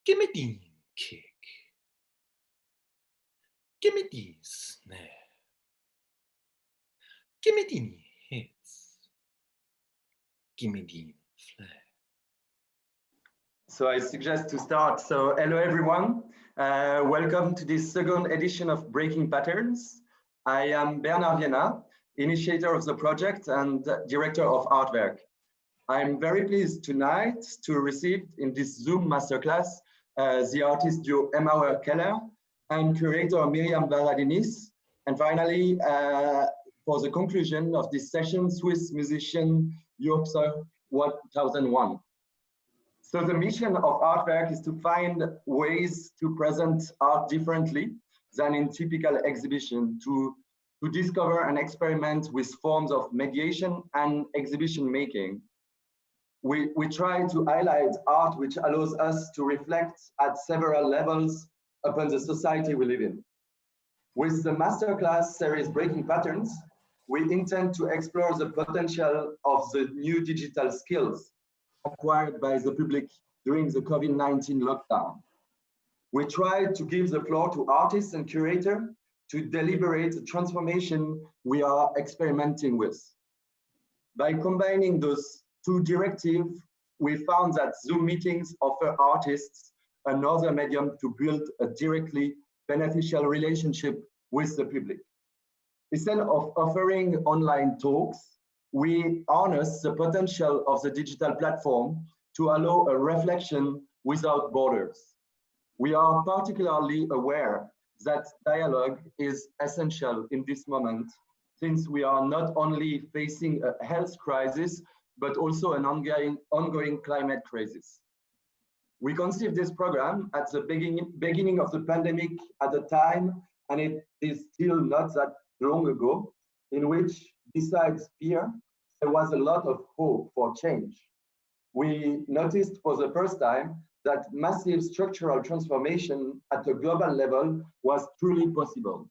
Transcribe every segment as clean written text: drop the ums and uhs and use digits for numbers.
Give me the kick. Give me the snare. Give me the hits. Give me the flair. So I suggest to start. So hello everyone. Welcome to this second edition of Breaking Patterns. I am Bernard Vienna, initiator of the project and director of art-werk. I'm very pleased tonight to receive in this Zoom masterclass the artist duo Hemauer Keller and curator Mirjam Varadinis, and finally for the conclusion of this session, Swiss musician Jurczok 1001. So the mission of art-werk is to find ways to present art differently than in typical exhibition, to discover and experiment with forms of mediation and exhibition making. We try to highlight art which allows us to reflect at several levels upon the society we live in. With the masterclass series Breaking Patterns, we intend to explore the potential of the new digital skills acquired by the public during the COVID-19 lockdown. We try to give the floor to artists and curators to deliberate the transformation we are experimenting with. By combining those two directives, we found that Zoom meetings offer artists another medium to build a directly beneficial relationship with the public. Instead of offering online talks, we harness the potential of the digital platform to allow a reflection without borders. We are particularly aware that dialogue is essential in this moment, since we are not only facing a health crisis, but also an ongoing climate crisis. We conceived this program at the beginning of the pandemic at a time, and it is still not that long ago, in which, besides fear, there was a lot of hope for change. We noticed for the first time that massive structural transformation at a global level was truly possible.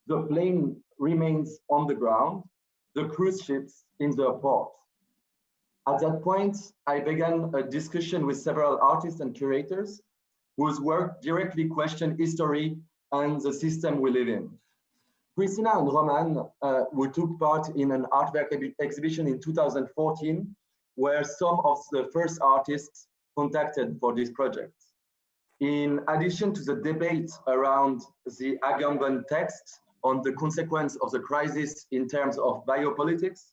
The plane remains on the ground, the cruise ships in the port. At that point, I began a discussion with several artists and curators whose work directly questioned history and the system we live in. Christina and Roman, who took part in an art-werk exhibition in 2014, were some of the first artists contacted for this project. In addition to the debate around the Agamben text on the consequence of the crisis in terms of biopolitics,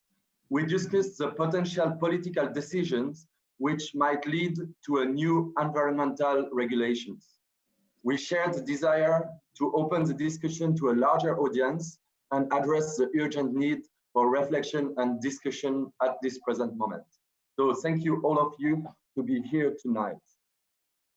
we discussed the potential political decisions which might lead to a new environmental regulations. We shared the desire to open the discussion to a larger audience and address the urgent need for reflection and discussion at this present moment. So thank you all of you to be here tonight.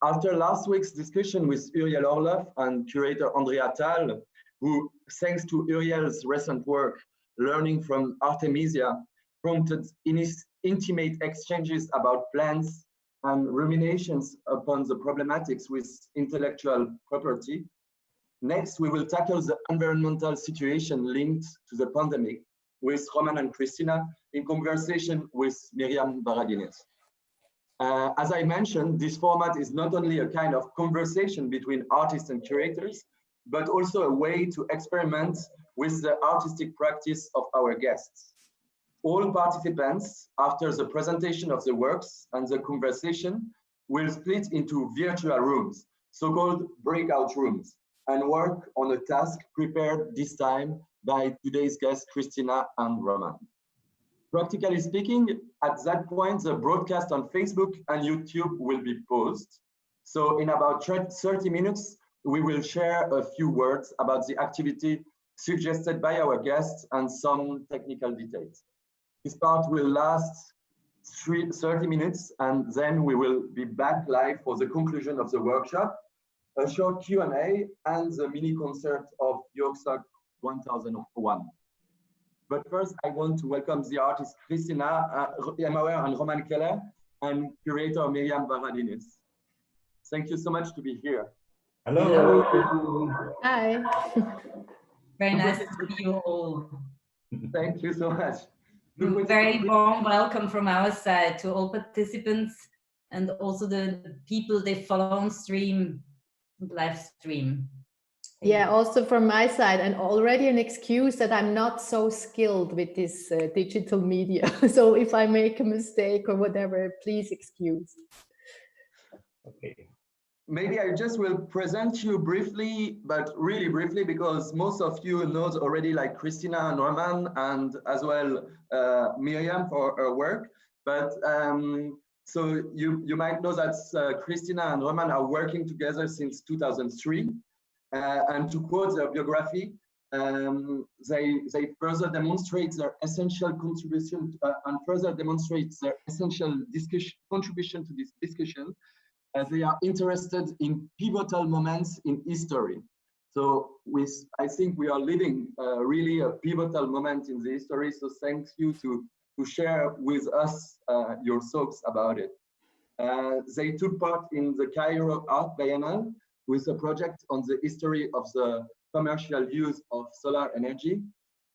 After last week's discussion with Uriel Orloff and curator Andrea Tal, who, thanks to Uriel's recent work, Learning from Artemisia, prompted intimate exchanges about plants and ruminations upon the problematics with intellectual property. Next, we will tackle the environmental situation linked to the pandemic with Roman and Christina in conversation with Mirjam Varadinis. As I mentioned, this format is not only a kind of conversation between artists and curators, but also a way to experiment with the artistic practice of our guests. All participants, after the presentation of the works and the conversation, will split into virtual rooms, so-called breakout rooms, and work on a task prepared this time by today's guests, Christina and Roman. Practically speaking, at that point, the broadcast on Facebook and YouTube will be paused. So in about 30 minutes, we will share a few words about the activity suggested by our guests and some technical details. This part will last 30 minutes, and then we will be back live for the conclusion of the workshop, a short Q&A, and the mini concert of Jurczok 1001. But first, I want to welcome the artists Christina, Hemauer, and Roman Keller, and curator Mirjam Varadinis. Thank you so much to be here. Hello. Hi. Very nice to see you all. Thank you so much. Very warm welcome from our side to all participants and also the people they follow on stream, live stream. Yeah, also from my side, and already an excuse that I'm not so skilled with this digital media. So if I make a mistake or whatever, please excuse. Okay. Maybe I just will present you briefly, but really briefly, because most of you knows already, like Christina and Roman, and as well Mirjam for her work. But so you might know that Christina and Roman are working together since 2003. And to quote their biography, they further demonstrate their essential contribution and further demonstrate their essential contribution to this discussion, as they are interested in pivotal moments in history. So I think we are living really a pivotal moment in the history. So thank you to share with us your thoughts about it. They took part in the Cairo Art Biennale with a project on the history of the commercial use of solar energy,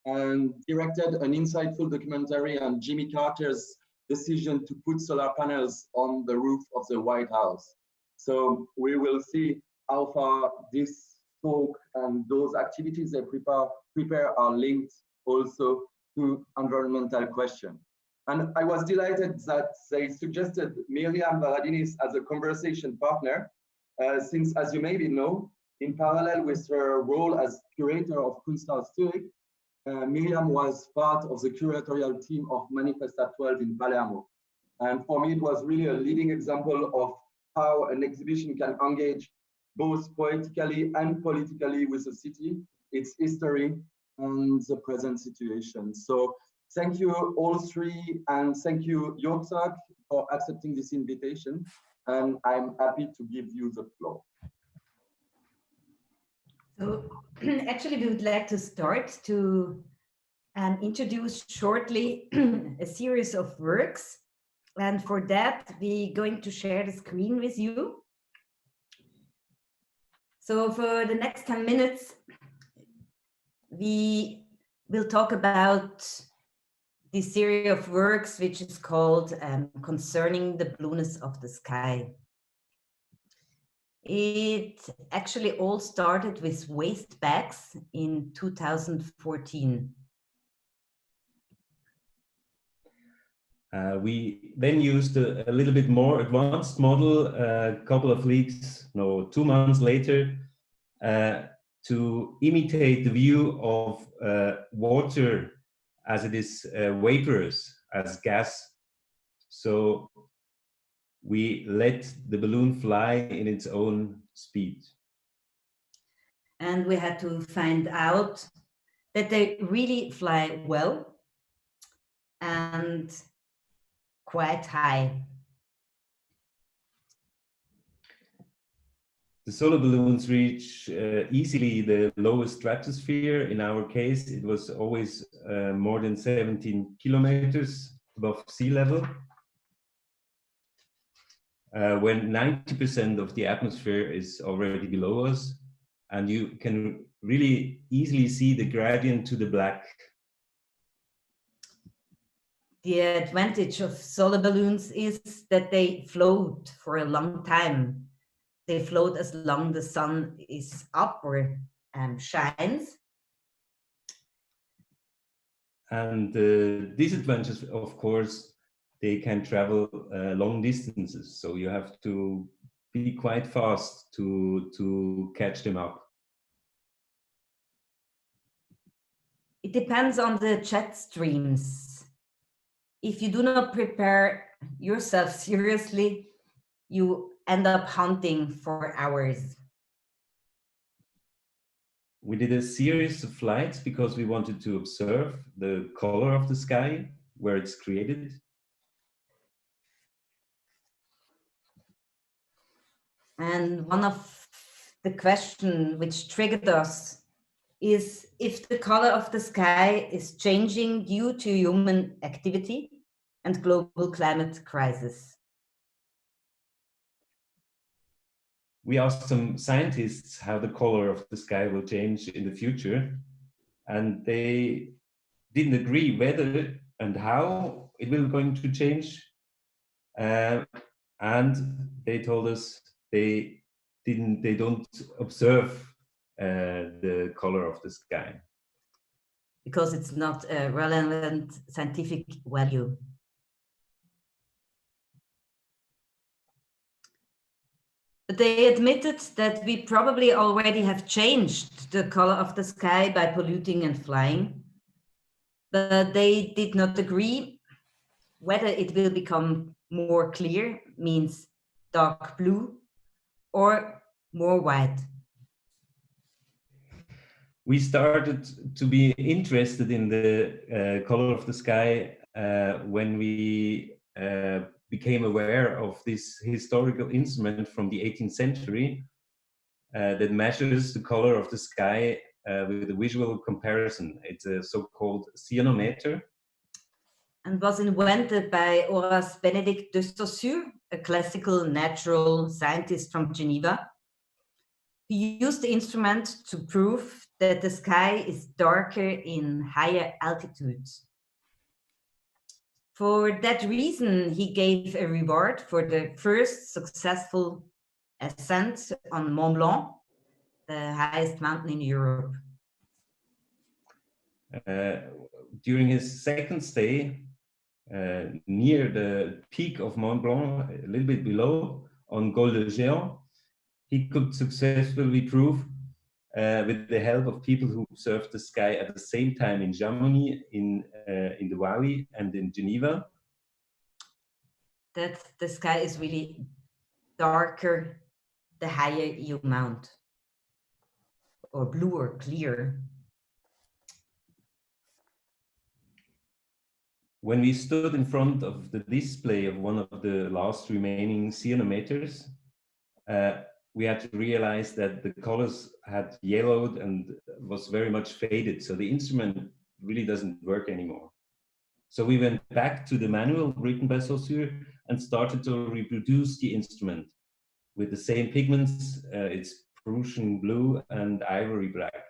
and directed an insightful documentary on Jimmy Carter's decision to put solar panels on the roof of the White House. So we will see how far this talk and those activities they prepare are linked also to environmental questions. And I was delighted that they suggested Mirjam Varadinis as a conversation partner, since, as you maybe know, in parallel with her role as curator of Kunsthaus Zürich, Mirjam was part of the curatorial team of Manifesta 12 in Palermo. And for me, it was really a leading example of how an exhibition can engage both poetically and politically with the city, its history, and the present situation. So thank you all three, and thank you, Jurczok, for accepting this invitation. And I'm happy to give you the floor. So actually, we would like to start to introduce shortly a series of works. And for that, we're going to share the screen with you. So for the next 10 minutes, we will talk about this series of works, which is called Concerning the Blueness of the Sky. It actually all started with waste bags in 2014. We then used a little bit more advanced model a couple of weeks, no, 2 months later, to imitate the view of water as it is vaporous, as gas. So we let the balloon fly in its own speed. And we had to find out that they really fly well and quite high. The solar balloons reach easily the lowest stratosphere. In our case, it was always more than 17 kilometers above sea level, when 90% of the atmosphere is already below us, and you can really easily see the gradient to the black. The advantage of solar balloons is that they float for a long time. They float as long as the sun is up or shines. And the disadvantage, of course, they can travel long distances. So you have to be quite fast to catch them up. It depends on the jet streams. If you do not prepare yourself seriously, you end up hunting for hours. We did a series of flights because we wanted to observe the color of the sky, where it's created. And one of the questions which triggered us is if the color of the sky is changing due to human activity and global climate crisis. We asked some scientists how the color of the sky will change in the future, and they didn't agree whether and how it will going to change. and they told us they don't observe the color of the sky. Because it's not a relevant scientific value. But they admitted that we probably already have changed the color of the sky by polluting and flying. But they did not agree whether it will become more clear, means dark blue, or more white. We started to be interested in the color of the sky when we became aware of this historical instrument from the 18th century that measures the color of the sky with a visual comparison. It's a so-called cyanometer. And was invented by Horace Benedict de Saussure, a classical natural scientist from Geneva. He used the instrument to prove that the sky is darker in higher altitudes. For that reason, he gave a reward for the first successful ascent on Mont Blanc, the highest mountain in Europe. During his second stay near the peak of Mont Blanc, a little bit below, on Col de Géant, he could successfully prove, with the help of people who observed the sky at the same time in Chamonix, in the valley, and in Geneva, that the sky is really darker the higher you mount, or blue or clear. When we stood in front of the display of one of the last remaining cyanometers, we had to realize that the colors had yellowed and was very much faded. So the instrument really doesn't work anymore. So we went back to the manual written by Saussure and started to reproduce the instrument with the same pigments. It's Prussian blue and ivory black.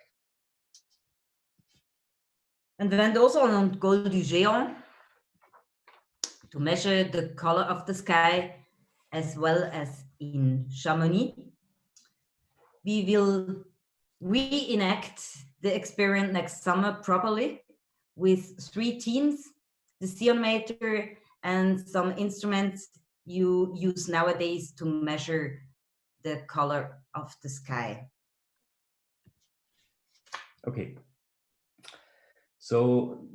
And went also on Col du Géant to measure the color of the sky, as well as in Chamonix. We will reenact the experiment next summer properly with 3 teams, the cyanometer and some instruments you use nowadays to measure the color of the sky. Okay. So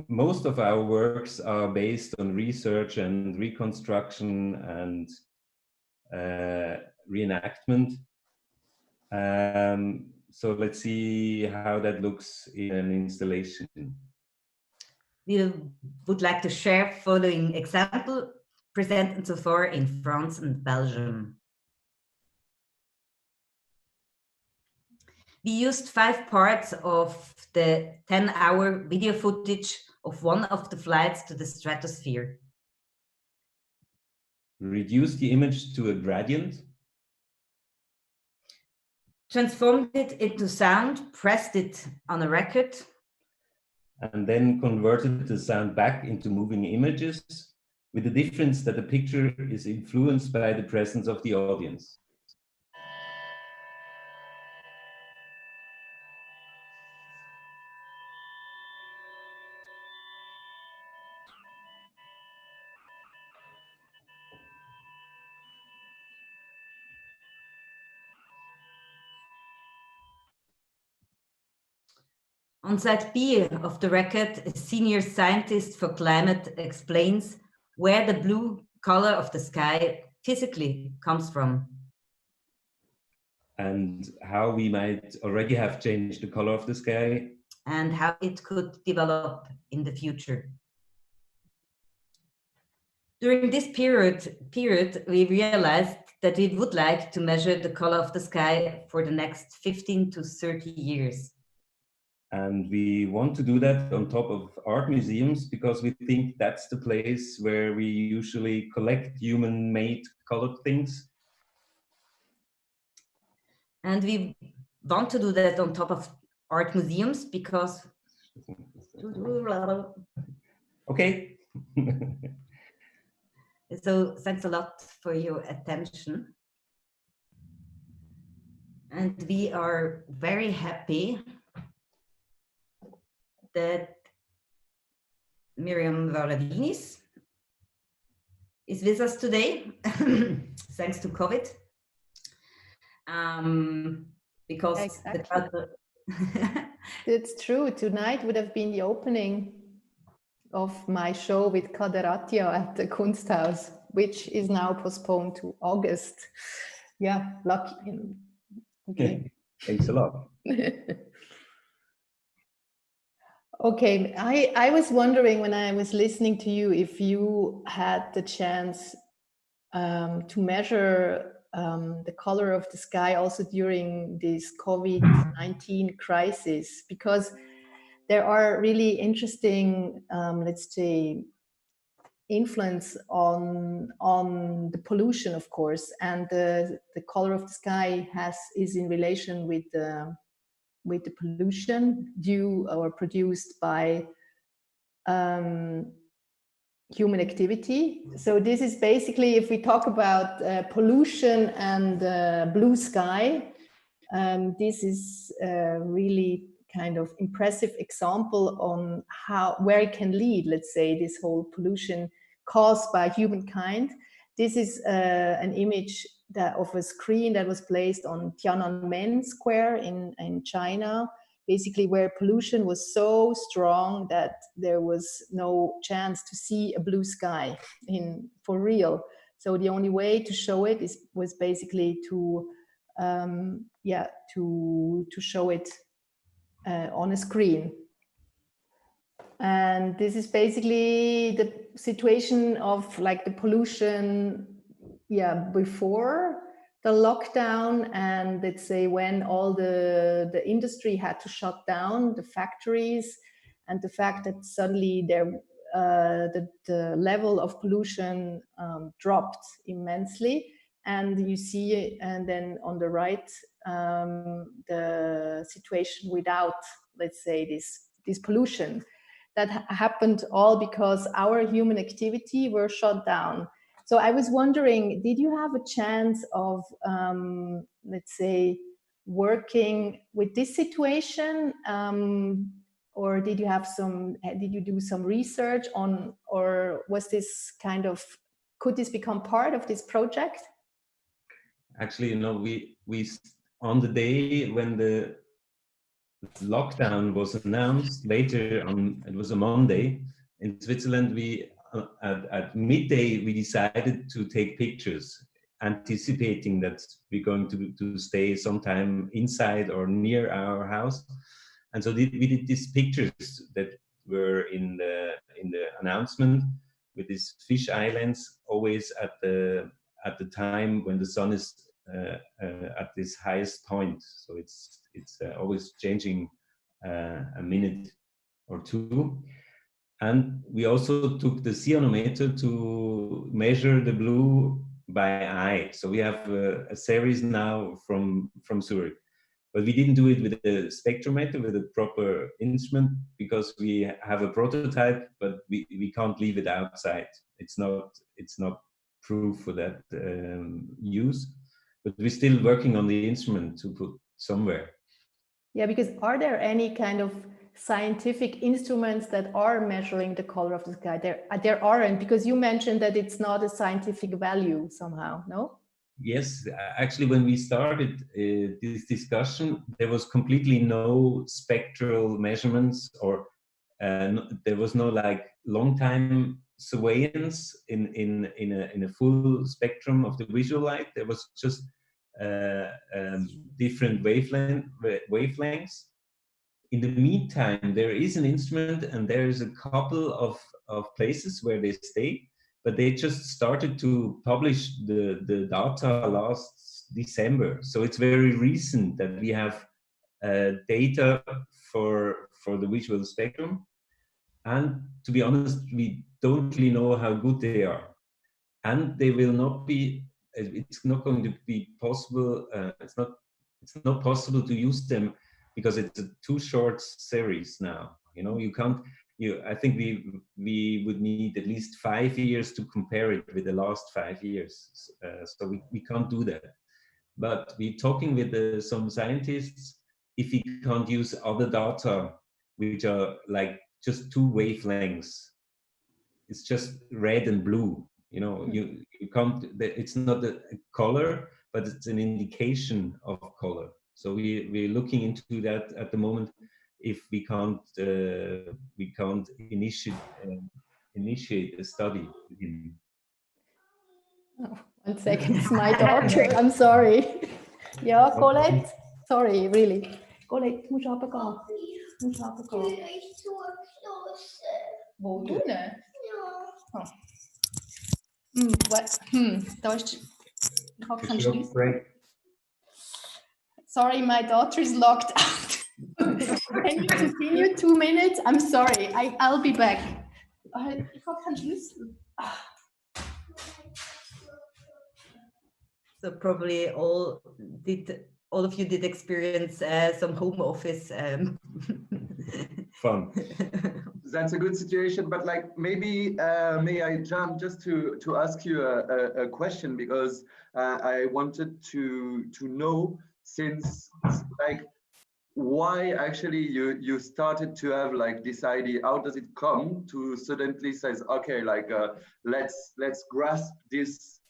most of our works are based on research and reconstruction and reenactment. So let's see how that looks in an installation. We would like to share following example presented so far in France and Belgium. We used 5 parts of the 10-hour video footage of one of the flights to the stratosphere. Reduce the image to a gradient. Transformed it into sound, pressed it on a record. And then converted the sound back into moving images, with the difference that the picture is influenced by the presence of the audience. On side B of the record, a senior scientist for climate explains where the blue color of the sky physically comes from. And how we might already have changed the color of the sky. And how it could develop in the future. During this period, we realized that we would like to measure the color of the sky for the next 15 to 30 years. And we want to do that on top of art museums because we think that's the place where we usually collect human-made colored things. And we want to do that on top of art museums because... Okay. So thanks a lot for your attention. And we are very happy that Mirjam Varadinis is with us today, thanks to COVID. Because exactly. It's true. Tonight would have been the opening of my show with Kaderatio at the Kunsthaus, which is now postponed to August. Yeah, lucky. Okay. Thanks a lot. Okay, I was wondering when I was listening to you if you had the chance to measure the color of the sky also during this COVID-19 crisis, because there are really interesting, let's say, influence on the pollution, of course, and the color of the sky is in relation with the pollution due or produced by human activity. So this is basically, if we talk about pollution and blue sky, this is really kind of impressive example on where it can lead, let's say, this whole pollution caused by humankind. This is an image of a screen that was placed on Tiananmen Square in China, basically where pollution was so strong that there was no chance to see a blue sky for real. So the only way to show it was basically to show it on a screen. And this is basically the situation of like the pollution before the lockdown, and let's say when all the industry had to shut down the factories, and the fact that suddenly the level of pollution dropped immensely. And you see, and then on the right, the situation without, let's say, this pollution that happened all because our human activity were shut down. So I was wondering, did you have a chance of, let's say, working with this situation, or did you do some research on, or was this kind of, could this become part of this project? Actually, we on the day when the lockdown was announced later on, it was a Monday in Switzerland, at midday we decided to take pictures, anticipating that we're going to stay sometime inside or near our house. And so we did these pictures that were in the announcement, with these fish islands, always at the time when the sun is at this highest point. So it's always changing a minute or two. And we also took the cyanometer to measure the blue by eye. So we have a series now from Zurich. But we didn't do it with a spectrometer, with a proper instrument, because we have a prototype, but we can't leave it outside. It's not proof for that use. But we're still working on the instrument to put somewhere. Yeah, because are there any kind of scientific instruments that are measuring the color of the sky? There aren't, because you mentioned that it's not a scientific value somehow, no? Yes, actually, when we started this discussion, there was completely no spectral measurements, or there was no like long time surveillance in a full spectrum of the visual light. There was just different wavelengths. In the meantime, there is an instrument, and there is a couple of places where they stay, but they just started to publish the data last December. So it's very recent that we have data for the visual spectrum. And to be honest, we don't really know how good they are. And they will not be, it's not going to be possible, it's not possible to use them because it's a too short series now. You know, you I think we would need at least 5 years to compare it with the last 5 years. So we can't do that. But we're talking with some scientists if we can't use other data, which are like just 2 wavelengths. It's just red and blue. You know, you can't. It's not a color, but it's an indication of color. So we're looking into that at the moment. If we can't initiate a study. Oh, 1 second, it's my daughter. I'm sorry. Ja, Colette. Sorry, really. Colette, du musst runtergehen. Du musst runtergehen. Wo du nicht? Ja. Da ist. Ich habe keinen Schlüssel. Sorry, my daughter is locked out. Can you continue 2 minutes? I'm sorry. I'll be back. Ich habe keinen Schlüssel. So probably all of you did experience some home office. Fun. That's a good situation, but like maybe may I jump just to ask you a question, because I wanted to know, since like why actually you started to have like this idea. How does it come to suddenly says, okay, like let's grasp this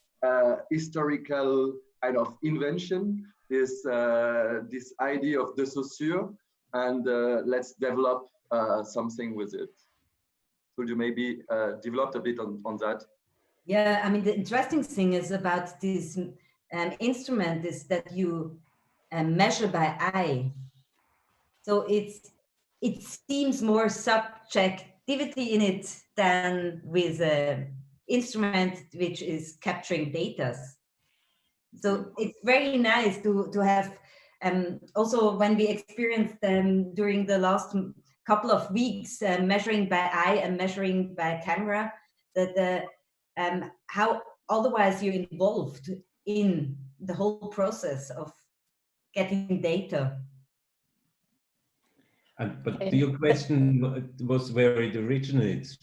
historical kind of invention, this idea of the saussure, and let's develop something with it. Could you maybe develop a bit on that? Yeah, I mean, the interesting thing is about this instrument is that you measure by eye. So it seems more subjectivity in it than with an instrument which is capturing data. So it's very nice to have, also when we experienced during the last couple of weeks, measuring by eye and measuring by camera, that how otherwise you're involved in the whole process of getting data. But your question was where it originates,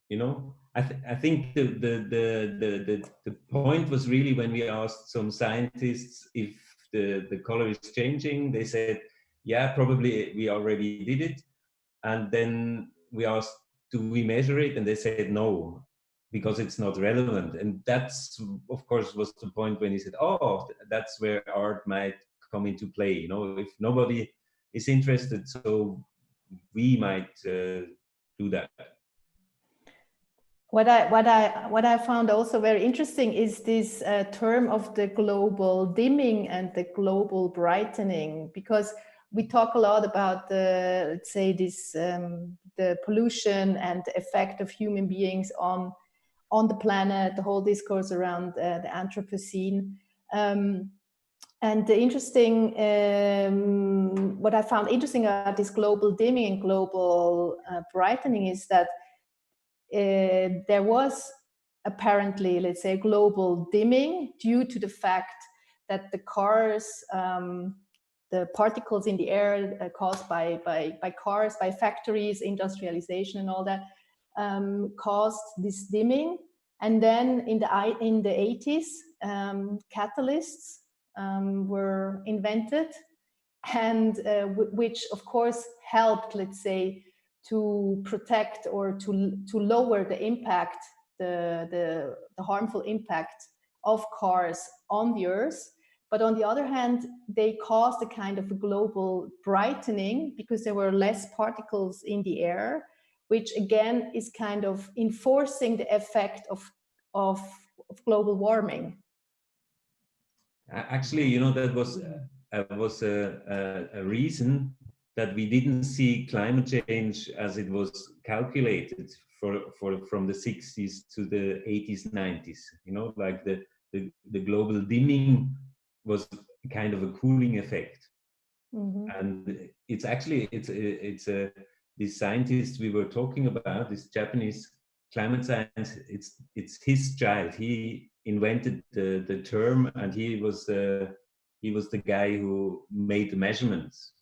you know? I think the point was really when we asked some scientists if the color is changing. They said, yeah, probably we already did it. And then we asked, do we measure it? And they said no, because it's not relevant. And that's, of course, was the point when he said, oh, that's where art might come into play. You know, if nobody is interested, so we might do that. What I found also very interesting is this term of the global dimming and the global brightening, because we talk a lot about the, let's say, this the pollution and the effect of human beings on the planet, the whole discourse around the Anthropocene. And the interesting, what I found interesting about this global dimming and global brightening is that there was apparently, let's say, global dimming due to the fact that the cars, the particles in the air caused by cars, by factories, industrialization and all that, caused this dimming. And then in the 80s, catalysts were invented, and which of course helped, let's say, to protect or to lower the impact, the harmful impact of cars on the earth. But on the other hand, they caused a kind of a global brightening because there were less particles in the air, which again is kind of enforcing the effect of global warming. Actually, you know, that was a reason that we didn't see climate change as it was calculated from the 60s to the 80s, 90s. You know, like the global dimming was kind of a cooling effect. Mm-hmm. And it's actually this scientist we were talking about, this Japanese climate science. It's his child. He invented the term, and he was the guy who made the measurements.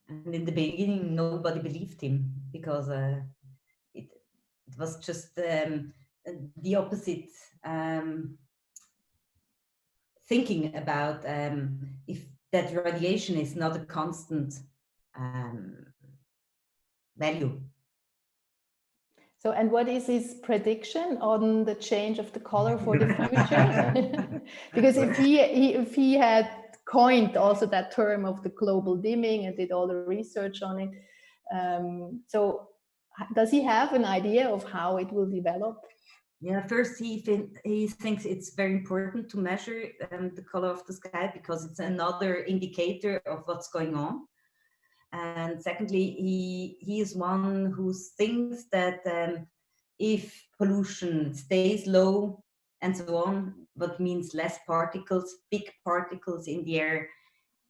And in the beginning, nobody believed him because it was just the opposite thinking about if that radiation is not a constant value. So, and what is his prediction on the change of the color for the future? Because if he had coined also that term of the global dimming and did all the research on it, so does he have an idea of how it will develop? Yeah, first he thinks it's very important to measure the color of the sky because it's another indicator of what's going on. And secondly, he is one who thinks that if pollution stays low and so on, what means less particles, big particles in the air,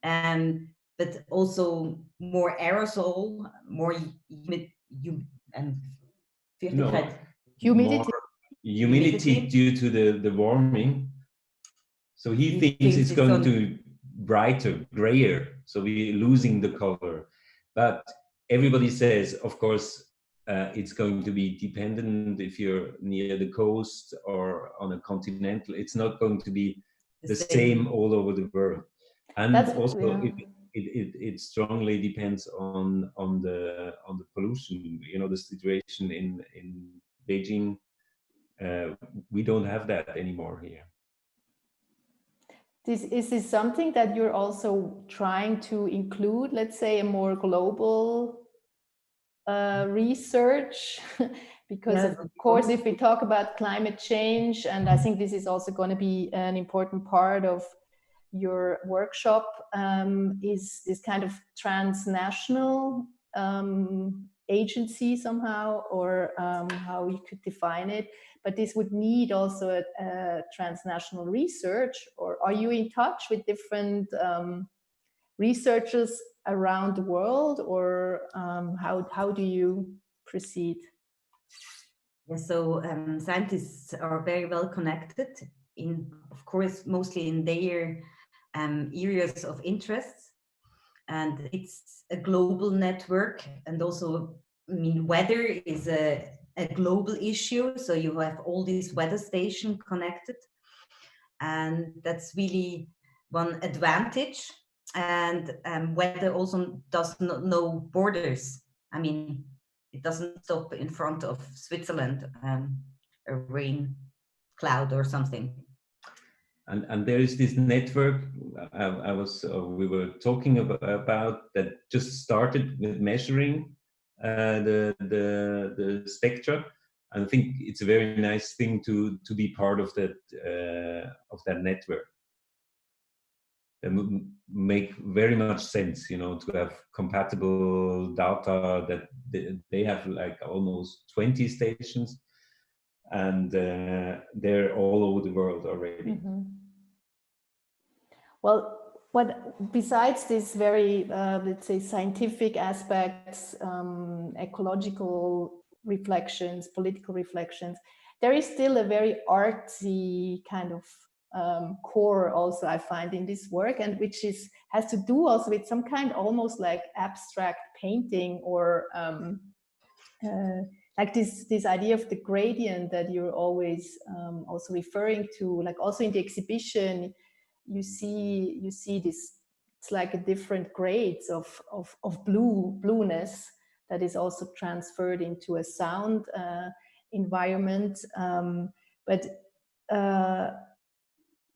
but also more aerosol, more humidity due to the warming. So he thinks it's going to brighter, grayer, so we're losing the color. But everybody says, of course, it's going to be dependent if you're near the coast or on a continental. It's not going to be the same all over the world. And also, it strongly depends on the pollution. You know, the situation in Beijing. We don't have that anymore here. Is this something that you're also trying to include, let's say, a more global research? Because of course, if we talk about climate change, and I think this is also going to be an important part of your workshop, is this kind of transnational agency somehow, or how you could define it. But this would need also a transnational research, or are you in touch with different researchers around the world, or how do you proceed? Yeah, so scientists are very well connected of course, mostly in their areas of interest. And it's a global network. And also, I mean, weather is a global issue. So you have all these weather stations connected. And that's really one advantage. And weather also does not know borders. I mean, it doesn't stop in front of Switzerland, a rain cloud or something. And there is this network we were talking about that just started with measuring the spectra. And I think it's a very nice thing to be part of that network. It would make very much sense, you know, to have compatible data that they have like almost 20 stations, and they're all over the world already. Mm-hmm. Well, besides these very, let's say, scientific aspects, ecological reflections, political reflections, there is still a very artsy kind of core also I find in this work, and which has to do also with some kind almost like abstract painting, or like this idea of the gradient that you're always also referring to, like also in the exhibition. You see this, it's like a different grades of blueness that is also transferred into a sound environment. But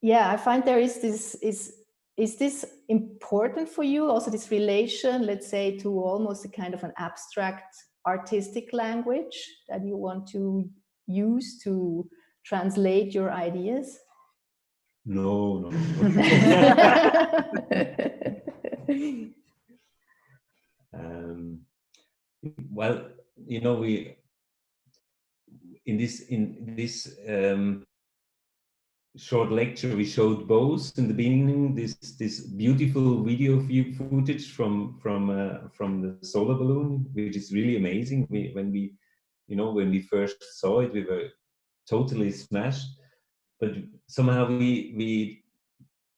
yeah, I find there is this, is this important for you, also this relation, let's say, to almost a kind of an abstract artistic language that you want to use to translate your ideas? No. Well, you know, we in this short lecture we showed both in the beginning this beautiful video footage from the solar balloon, which is really amazing. When we first saw it, we were totally smashed. But somehow we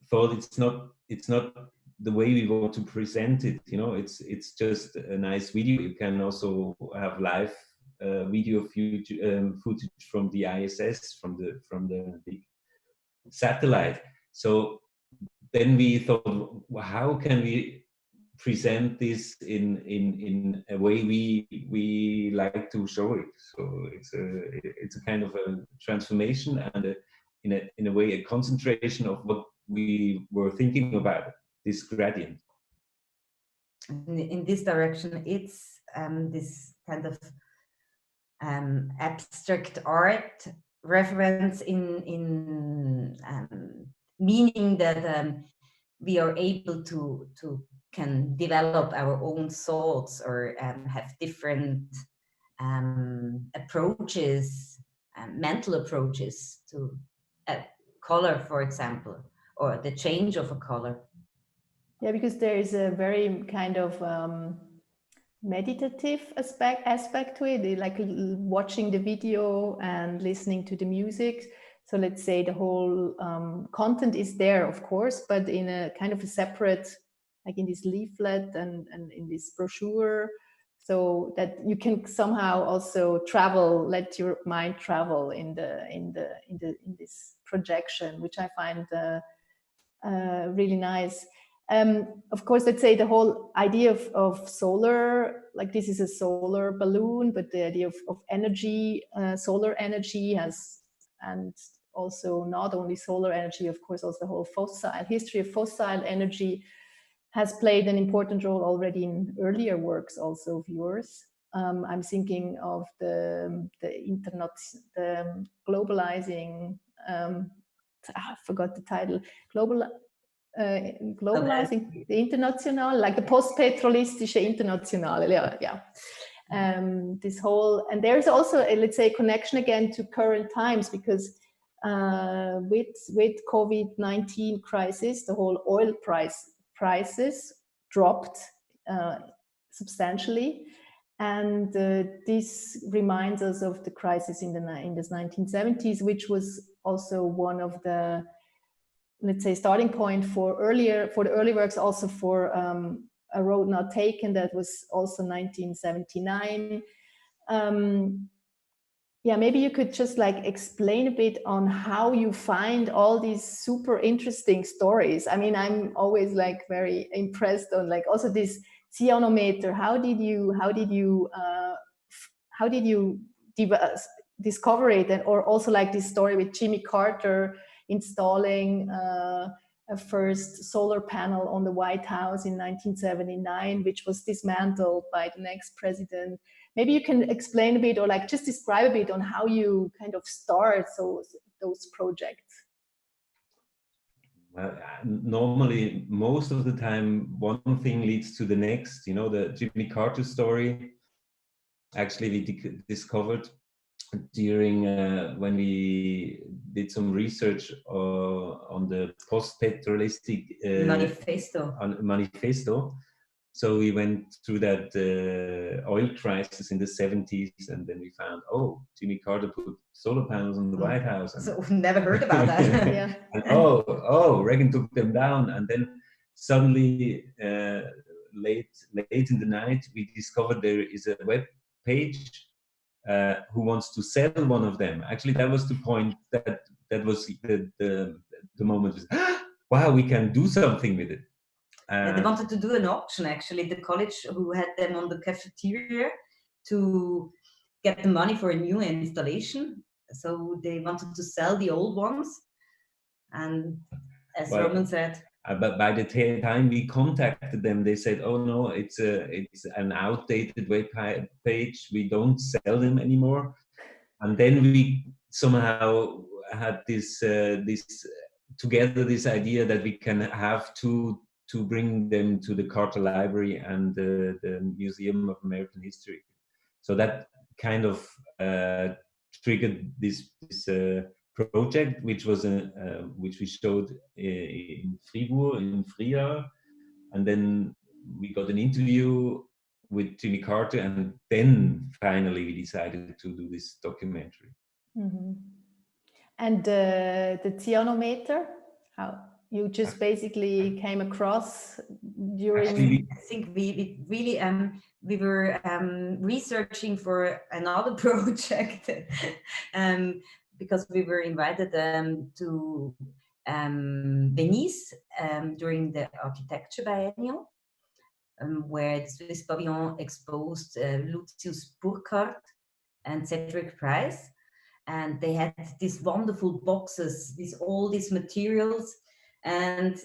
thought it's not the way we want to present it. You know, it's just a nice video. You can also have live video footage from the ISS, from the big satellite. So then we thought, how can we present this in a way we like to show it? So it's a kind of a transformation and in a way a concentration of what we were thinking about, this gradient. In this direction, it's this kind of abstract art reference in meaning that we are able to can develop our own thoughts or have different approaches, mental approaches to color, for example, or the change of a color. Yeah, because there is a very kind of meditative aspect to it, like watching the video and listening to the music. So let's say the whole content is there, of course, but in a kind of a separate, like in this leaflet and in this brochure, so that you can somehow also travel, let your mind travel in this projection, which I find really nice. Of course, let's say the whole idea of solar, like this is a solar balloon, but the idea of energy, solar energy has, and also not only solar energy, of course, also the whole history of fossil energy has played an important role already in earlier works also of yours. I'm thinking of the globalizing, I forgot the title, globalizing the International, like the post-petrolistische Internationale, yeah. This whole, and there's also, let's say, a connection again to current times, because with COVID-19 crisis, the whole oil prices dropped substantially, and this reminds us of the crisis in the 1970s, which was also one of the, let's say, starting point for the early works, also for A Road Not Taken, that was also 1979. Yeah, maybe you could just like explain a bit on how you find all these super interesting stories. I mean, I'm always like very impressed on like also this cyanometer. How did you discover it? And or also like this story with Jimmy Carter installing a first solar panel on the White House in 1979, which was dismantled by the next president. Maybe you can explain a bit, or like just describe a bit on how you kind of start those projects. Well, normally, most of the time, one thing leads to the next. You know, the Jimmy Carter story, actually we discovered during when we did some research on the post-petrolistic manifesto. So we went through that oil crisis in the 70s, and then we found, oh, Jimmy Carter put solar panels on the White House. And, so never heard about that. Yeah. And oh, Reagan took them down, and then suddenly late in the night we discovered there is a web page who wants to sell one of them. Actually, that was the point. That was the moment. Was, wow, we can do something with it. They wanted to do an auction, actually, the college who had them on the cafeteria to get the money for a new installation. So they wanted to sell the old ones. And as Roman said, but by the time we contacted them, they said, "Oh no, it's an outdated web page. We don't sell them anymore." And then we somehow had this idea that we can have to bring them to the Carter Library and the Museum of American History. So that kind of triggered this project, which was which we showed in Fribourg in Fribourg, and then we got an interview with Jimmy Carter, and then finally we decided to do this documentary. Mm-hmm. And the cyanometer, how you just basically came across during? Actually, I think we really we were researching for another project because we were invited to Venice during the architecture biennial, where the Swiss Pavilion exposed Lucius Burckhardt and Cedric Price, and they had these wonderful boxes with all these materials, and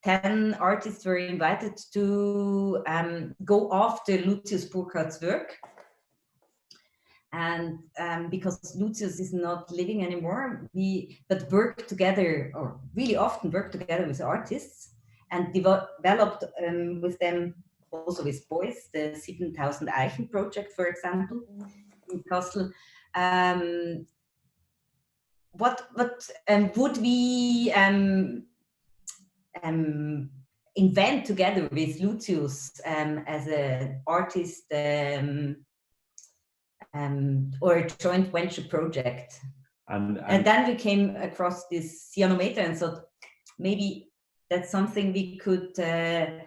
10 artists were invited to go after Lucius Burckhardt's work. And because Lucius is not living anymore, but work together, or really often work together with artists, and developed with them, also with boys, the 7000 Eichen project, for example, in Kassel. What would we invent together with Lucius as an artist or a joint venture project? And then we came across this cyanometer and thought maybe that's something we could go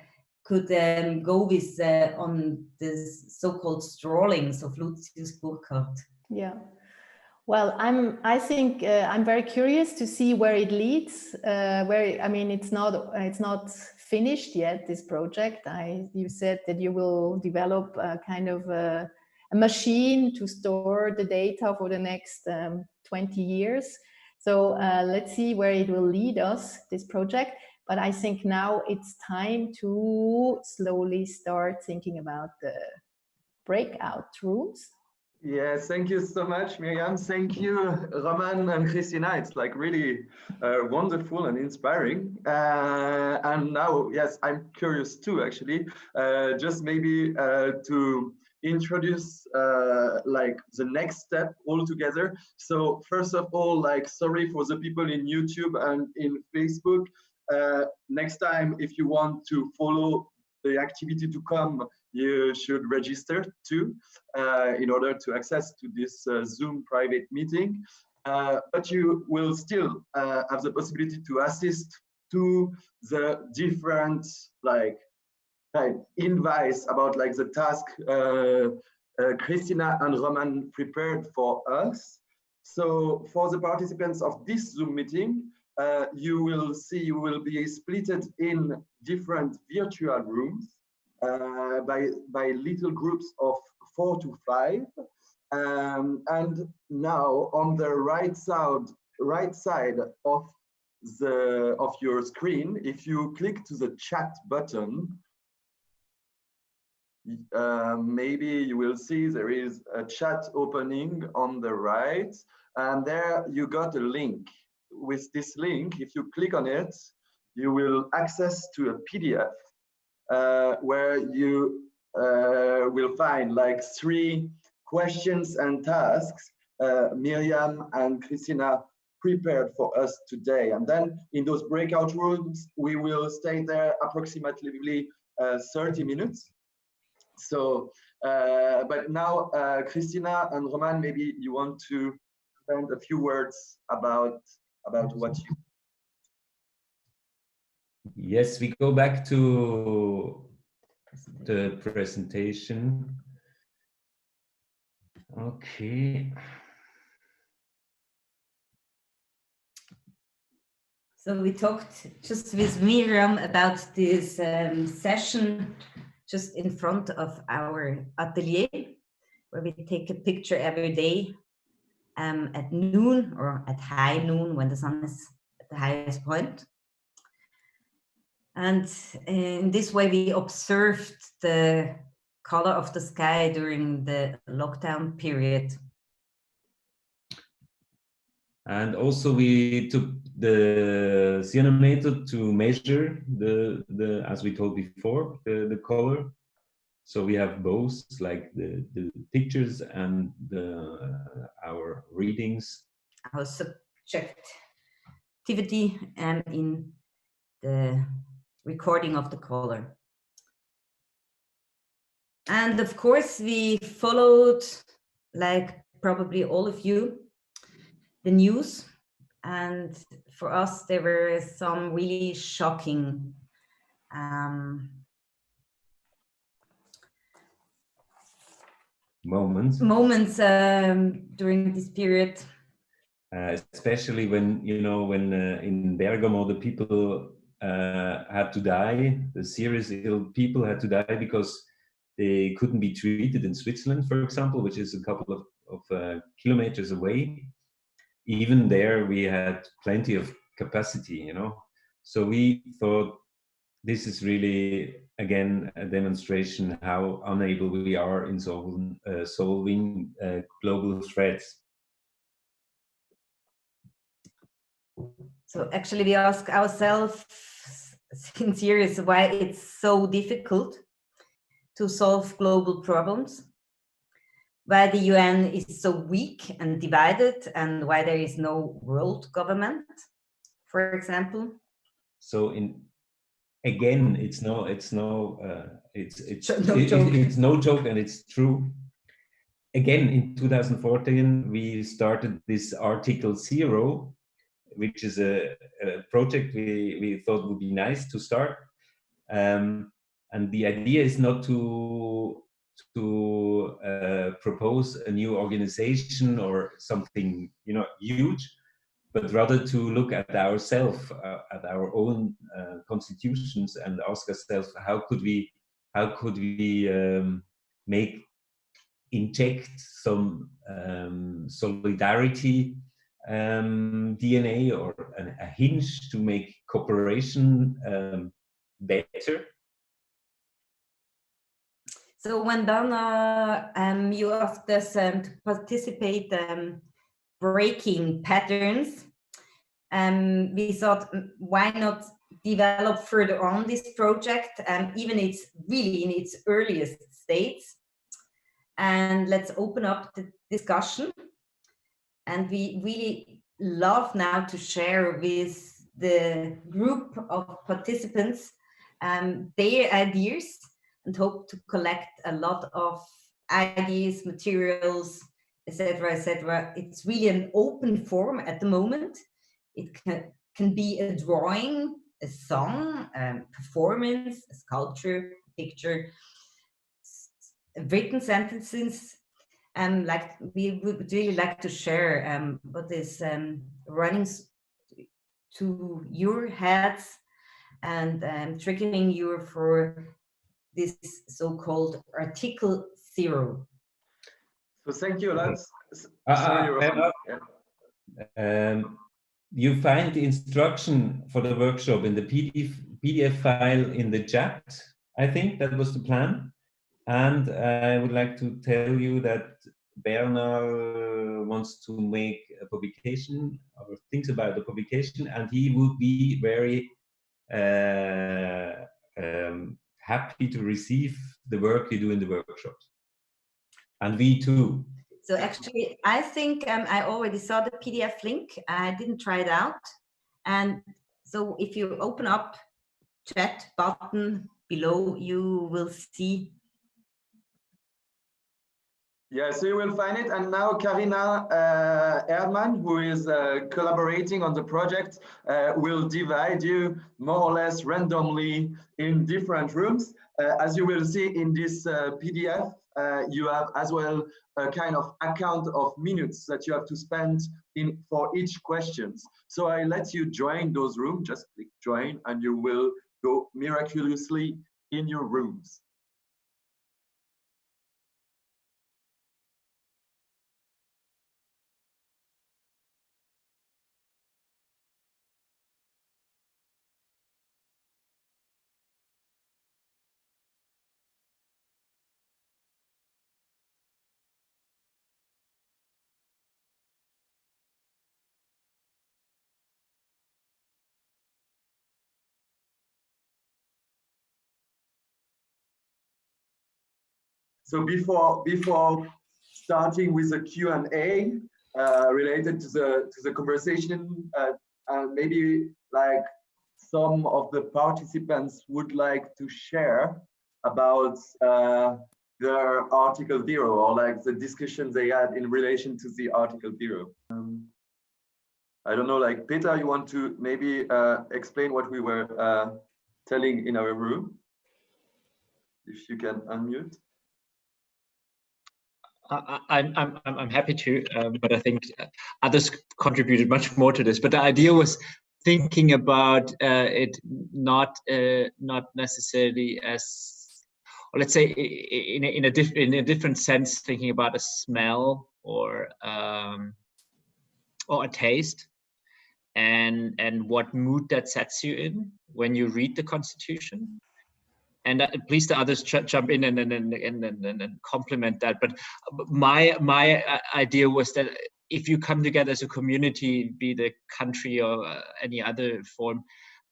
with on the so-called strawlings of Lucius Burckhardt. Yeah. Well, I think I'm very curious to see where it leads. I mean, it's not finished yet, this project. You said that you will develop a kind of a machine to store the data for the next 20 years. So let's see where it will lead us, this project. But I think now it's time to slowly start thinking about the breakout rooms. Yes, thank you so much, Mirjam. Thank you, Roman and Christina. It's like really wonderful and inspiring. And now, yes, I'm curious too, actually, just maybe to introduce like the next step altogether. So first of all, like, sorry for the people in YouTube and in Facebook. Next time, if you want to follow the activity to come, you should register too in order to access to this Zoom private meeting. But you will still have the possibility to assist to the different like invites about like the task Christina and Roman prepared for us. So for the participants of this Zoom meeting, you will be splitted in different virtual rooms by little groups of 4 to 5. And now on the right side of your screen, if you click to the chat button, maybe you will see there is a chat opening on the right, and there you got a link. With this link, if you click on it, you will access to a PDF where you will find like 3 questions and tasks Mirjam and Christina prepared for us today. And then in those breakout rooms, we will stay there approximately 30 minutes. So, but now Christina and Roman, maybe you want to spend a few words about what you. Yes, we go back to the presentation. Okay. So we talked just with Mirjam about this session just in front of our atelier, where we take a picture every day at noon or at high noon when the sun is at the highest point. And in this way, we observed the color of the sky during the lockdown period. And also we took the cyanometer to measure the as we told before, the color. So we have both, like the pictures and our readings. Our subjectivity in the recording of the color. And of course, we followed, like probably all of you, the news, and for us, there were some really shocking moments during this period. Especially when, you know, when in Bergamo the people had to die, the serious ill people had to die because they couldn't be treated in Switzerland, for example, which is a couple of kilometers away. Even there we had plenty of capacity, you know. So we thought this is really, again, a demonstration how unable we are in solving global threats. So actually we ask ourselves sincerely why it's so difficult to solve global problems, why the UN is so weak and divided, and why there is no world government, for example. So again, it's no joke, and it's true. Again, in 2014, we started this Article 0, which is a project we thought would be nice to start. And the idea is not to propose a new organization or something, you know, huge, but rather to look at ourselves, at our own constitutions, and ask ourselves how could we inject some solidarity DNA or a hinge to make cooperation better. So when Dana, you asked us to participate breaking patterns, we thought, why not develop further on this project, even it's really in its earliest states, and let's open up the discussion. And we really love now to share with the group of participants their ideas, and hope to collect a lot of ideas, materials, etc., etc. It's really an open forum at the moment. It can be a drawing, a song, performance, a sculpture, a picture, written sentences. Like we would really like to share what is running to your heads and triggering you for this so-called Article 0. So thank you, lads. You find the instruction for the workshop in the PDF file in the chat. I think that was the plan. And I would like to tell you that Bernard wants to make a publication or thinks about the publication, and he would be very happy to receive the work you do in the workshops. And we too. So actually, I think I already saw the PDF link. I didn't try it out. And so if you open up chat button below, you will see. Yeah, so you will find it. And now Karina Erdmann, who is collaborating on the project, will divide you more or less randomly in different rooms. As you will see in this PDF, you have as well a kind of account of minutes that you have to spend for each questions. So I let you join those rooms, just click join, and you will go miraculously in your rooms. So before starting with the Q&A related to the conversation, maybe like some of the participants would like to share about their Article 0, or like the discussion they had in relation to the Article 0. I don't know, like Peter, you want to maybe explain what we were telling in our room? If you can unmute. I'm happy to, but I think others contributed much more to this. But the idea was thinking about it not necessarily as, or let's say in a different sense, thinking about a smell or a taste, and what mood that sets you in when you read the Constitution. And please, the others jump in and complement that. But my idea was that if you come together as a community, be the country or any other form,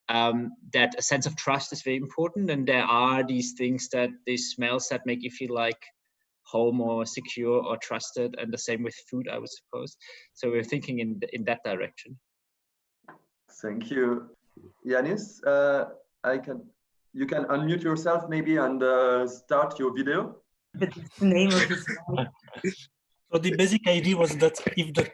that a sense of trust is very important. And there are these things, these smells that make you feel like home or secure or trusted. And the same with food, I would suppose. So we're thinking in that direction. Thank you, Yanis. You can unmute yourself maybe and start your video. The name of this one. So the basic idea was that if the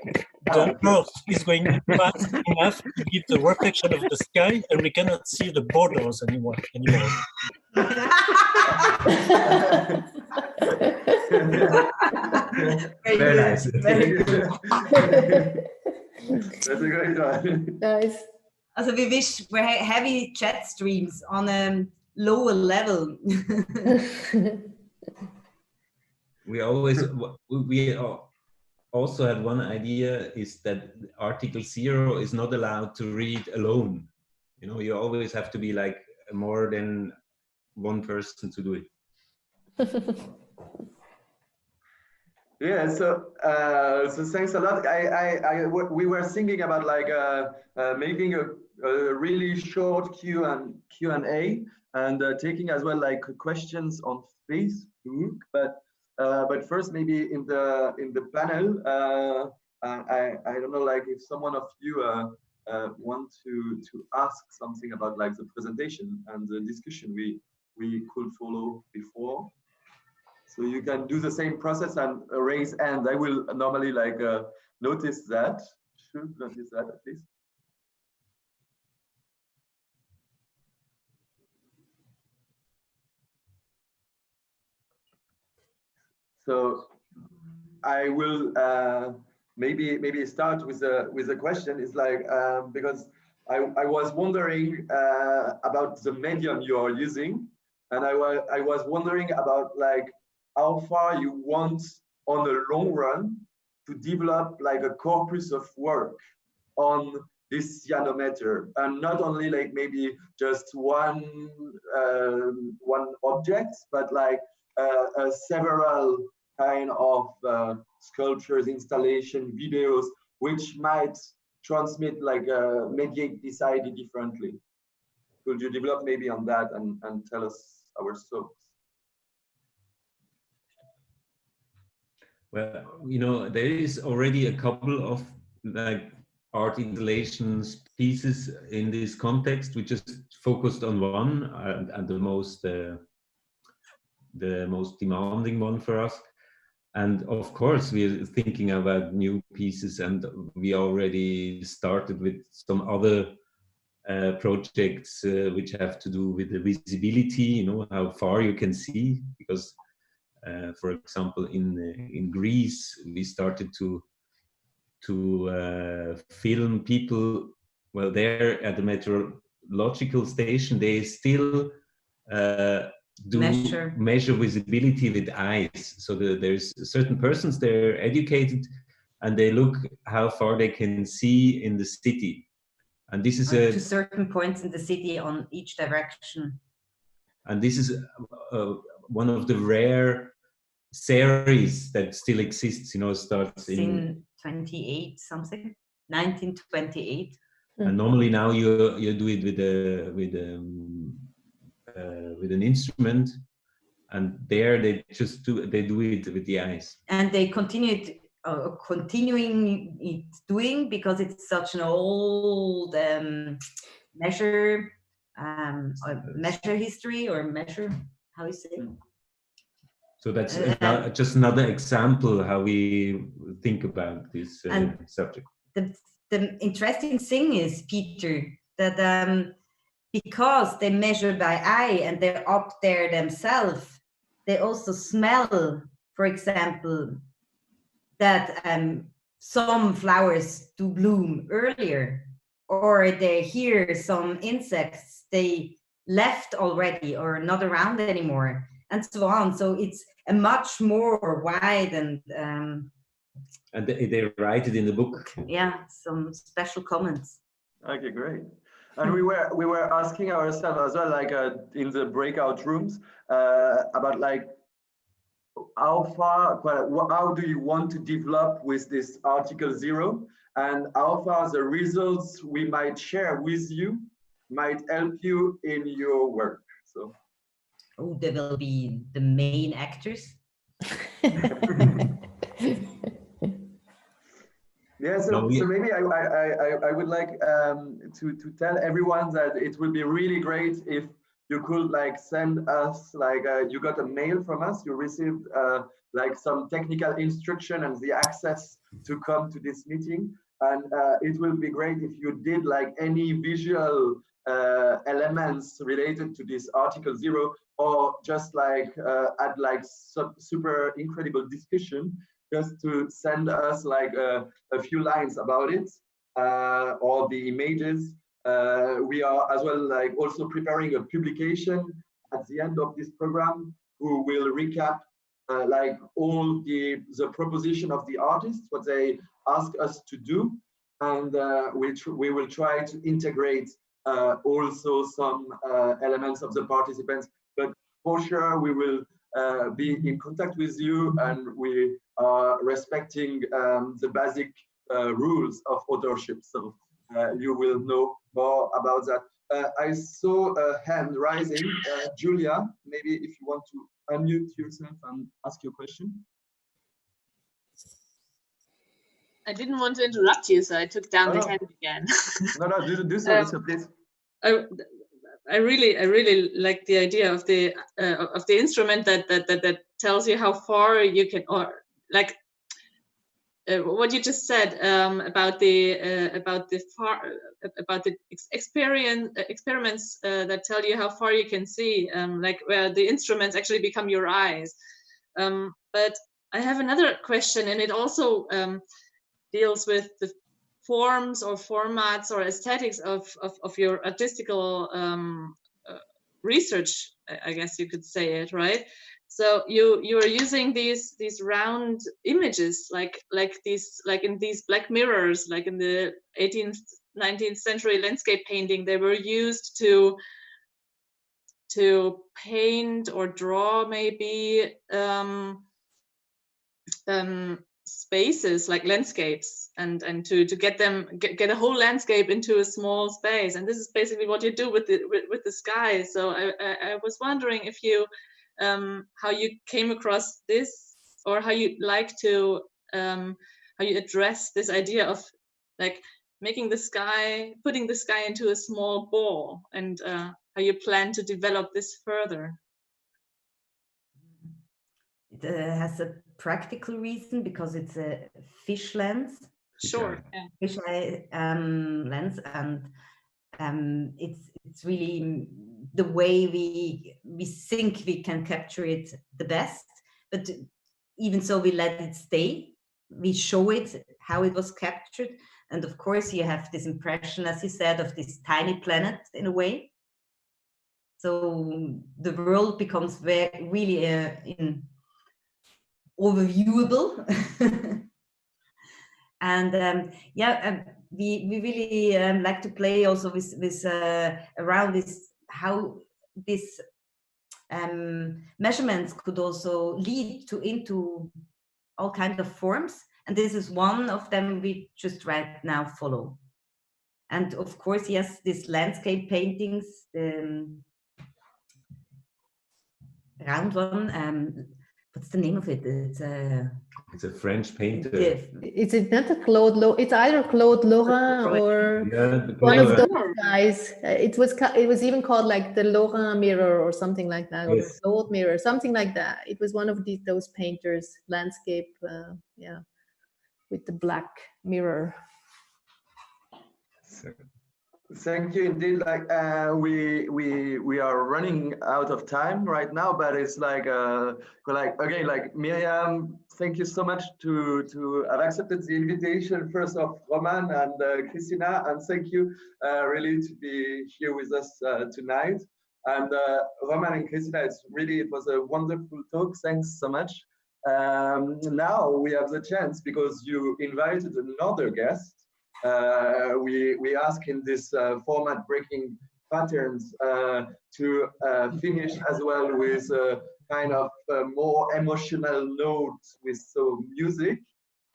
earth is going fast enough to give the reflection of the sky, and we cannot see the borders anymore. Very nice. Very good. That's a great one. Nice. Also, we wish we had heavy chat streams on a lower level. We also had one idea, is that Article 0 is not allowed to read alone. You know, you always have to be like more than one person to do it. Yeah, so thanks a lot. We were thinking about like making a really short Q&A and taking as well like questions on Facebook. But first, maybe in the panel, I don't know, like if someone of you want to ask something about like the presentation and the discussion we could follow before. So you can do the same process and raise hand. I will normally like notice that. Should notice that at least. So I will maybe start with a question. It's like because I was wondering about the medium you are using, and I was wondering about like how far you want on the long run to develop like a corpus of work on this cyanometer, and not only like maybe just one object, but like several kind of sculptures, installation, videos, which might transmit like mediate this idea differently. Could you develop maybe on that and tell us our thoughts? Well, you know, there is already a couple of like art installations pieces in this context. We just focused on one and the most demanding one for us. And of course, we're thinking about new pieces, and we already started with some other projects which have to do with the visibility, you know, how far you can see, because for example, in Greece, we started to film people. Well, there at the meteorological station, they still measure visibility with eyes. So there's certain persons, they're educated, and they look how far they can see in the city. And this is to certain points in the city on each direction. And this is one of the rare series that still exists, you know, starts in 28 something, 1928. And normally now you do it with an instrument, and there they do it with the eyes. And they continuing it doing, because it's such an old measure history, or measure, how you say it? So that's just another example how we think about this subject. The the interesting thing is, Peter, that because they measure by eye and they're up there themselves, they also smell, for example, that some flowers do bloom earlier, or they hear some insects they left already or not around anymore, and so on. So it's a much more wide and they write it in the book. Yeah, some special comments. Okay, great. And we were asking ourselves as well, like in the breakout rooms, about like how do you want to develop with this Article 0, and how far the results we might share with you might help you in your work. So, oh, they will be the main actors. Yeah, so maybe I would like to tell everyone that it would be really great if you could like send us like you got a mail from us, you received like some technical instruction and the access to come to this meeting, and it will be great if you did like any visual elements related to this Article 0, or just like add like super incredible discussion, just to send us like a few lines about it, or the images. We are as well like also preparing a publication at the end of this program, who will recap like all the proposition of the artists, what they ask us to do, and we will try to integrate also some elements of the participants. But for sure, we will be in contact with you, and we are respecting the basic rules of authorship. So you will know more about that. I saw a hand rising. Julia, maybe if you want to unmute yourself and ask your question. I didn't want to interrupt you, so I took down the hand again. No, do so, please. I really like the idea of the instrument that tells you how far you can, or like what you just said about the experiments that tell you how far you can see, like where the instruments actually become your eyes. But I have another question, and it also deals with the forms or formats or aesthetics of your artistical research, I guess you could say it, right? So you are using these round images, like in these black mirrors, like in the 18th, 19th century landscape painting. They were used to paint or draw maybe spaces like landscapes, and to get a whole landscape into a small space. And this is basically what you do with the sky. So I was wondering if you how you came across this, or how you like to how you address this idea of like making the sky, putting the sky into a small ball, and how you plan to develop this further. It has a practical reason, because it's a fish lens. Sure. Yeah. Fish eye lens, and it's really the way we think we can capture it the best. But even so, we let it stay. We show it how it was captured, and of course, you have this impression, as you said, of this tiny planet in a way. So the world becomes really overviewable. And we really like to play also with around this, how this measurements could also lead into all kinds of forms, and this is one of them we just right now follow. And of course, yes, these landscape paintings, the round one, what's the name of it? It's a French painter. It's not a Claude Lorrain. It's either Claude Lorrain or one of those guys. It was even called like the Lorrain mirror or something like that, or the Claude mirror, something like that. It was one of those painters, landscape, with the black mirror. Thank you indeed. Like we are running out of time right now, but it's like again, like Mirjam, thank you so much to have accepted the invitation first of Roman and Christina, and thank you really to be here with us tonight. And Roman and Christina, it was a wonderful talk. Thanks so much. Now we have the chance, because you invited another guest. We ask in this format, Breaking Patterns, to finish as well with a kind of more emotional note with some music.